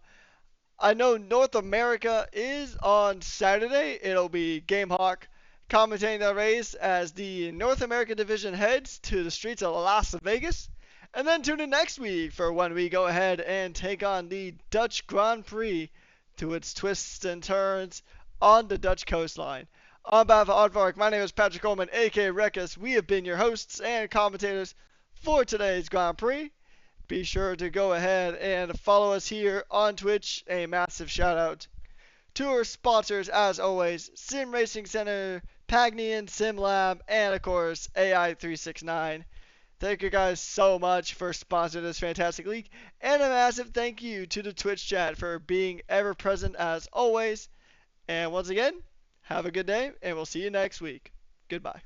I know North America is on Saturday. It'll be Gamehawk commentating the race as the North American division heads to the streets of Las Vegas. And then tune in next week for when we go ahead and take on the Dutch Grand Prix to its twists and turns on the Dutch coastline. On behalf of Aardvark, my name is Patrick Coleman, aka Rekus. We have been your hosts and commentators for today's Grand Prix. Be sure to go ahead and follow us here on Twitch. A massive shout out to our sponsors, as always, Sim Racing Center, Pagnian Sim Lab, and of course, AI369. Thank you guys so much for sponsoring this fantastic league, and a massive thank you to the Twitch chat for being ever present as always. And once again, have a good day, and we'll see you next week. Goodbye.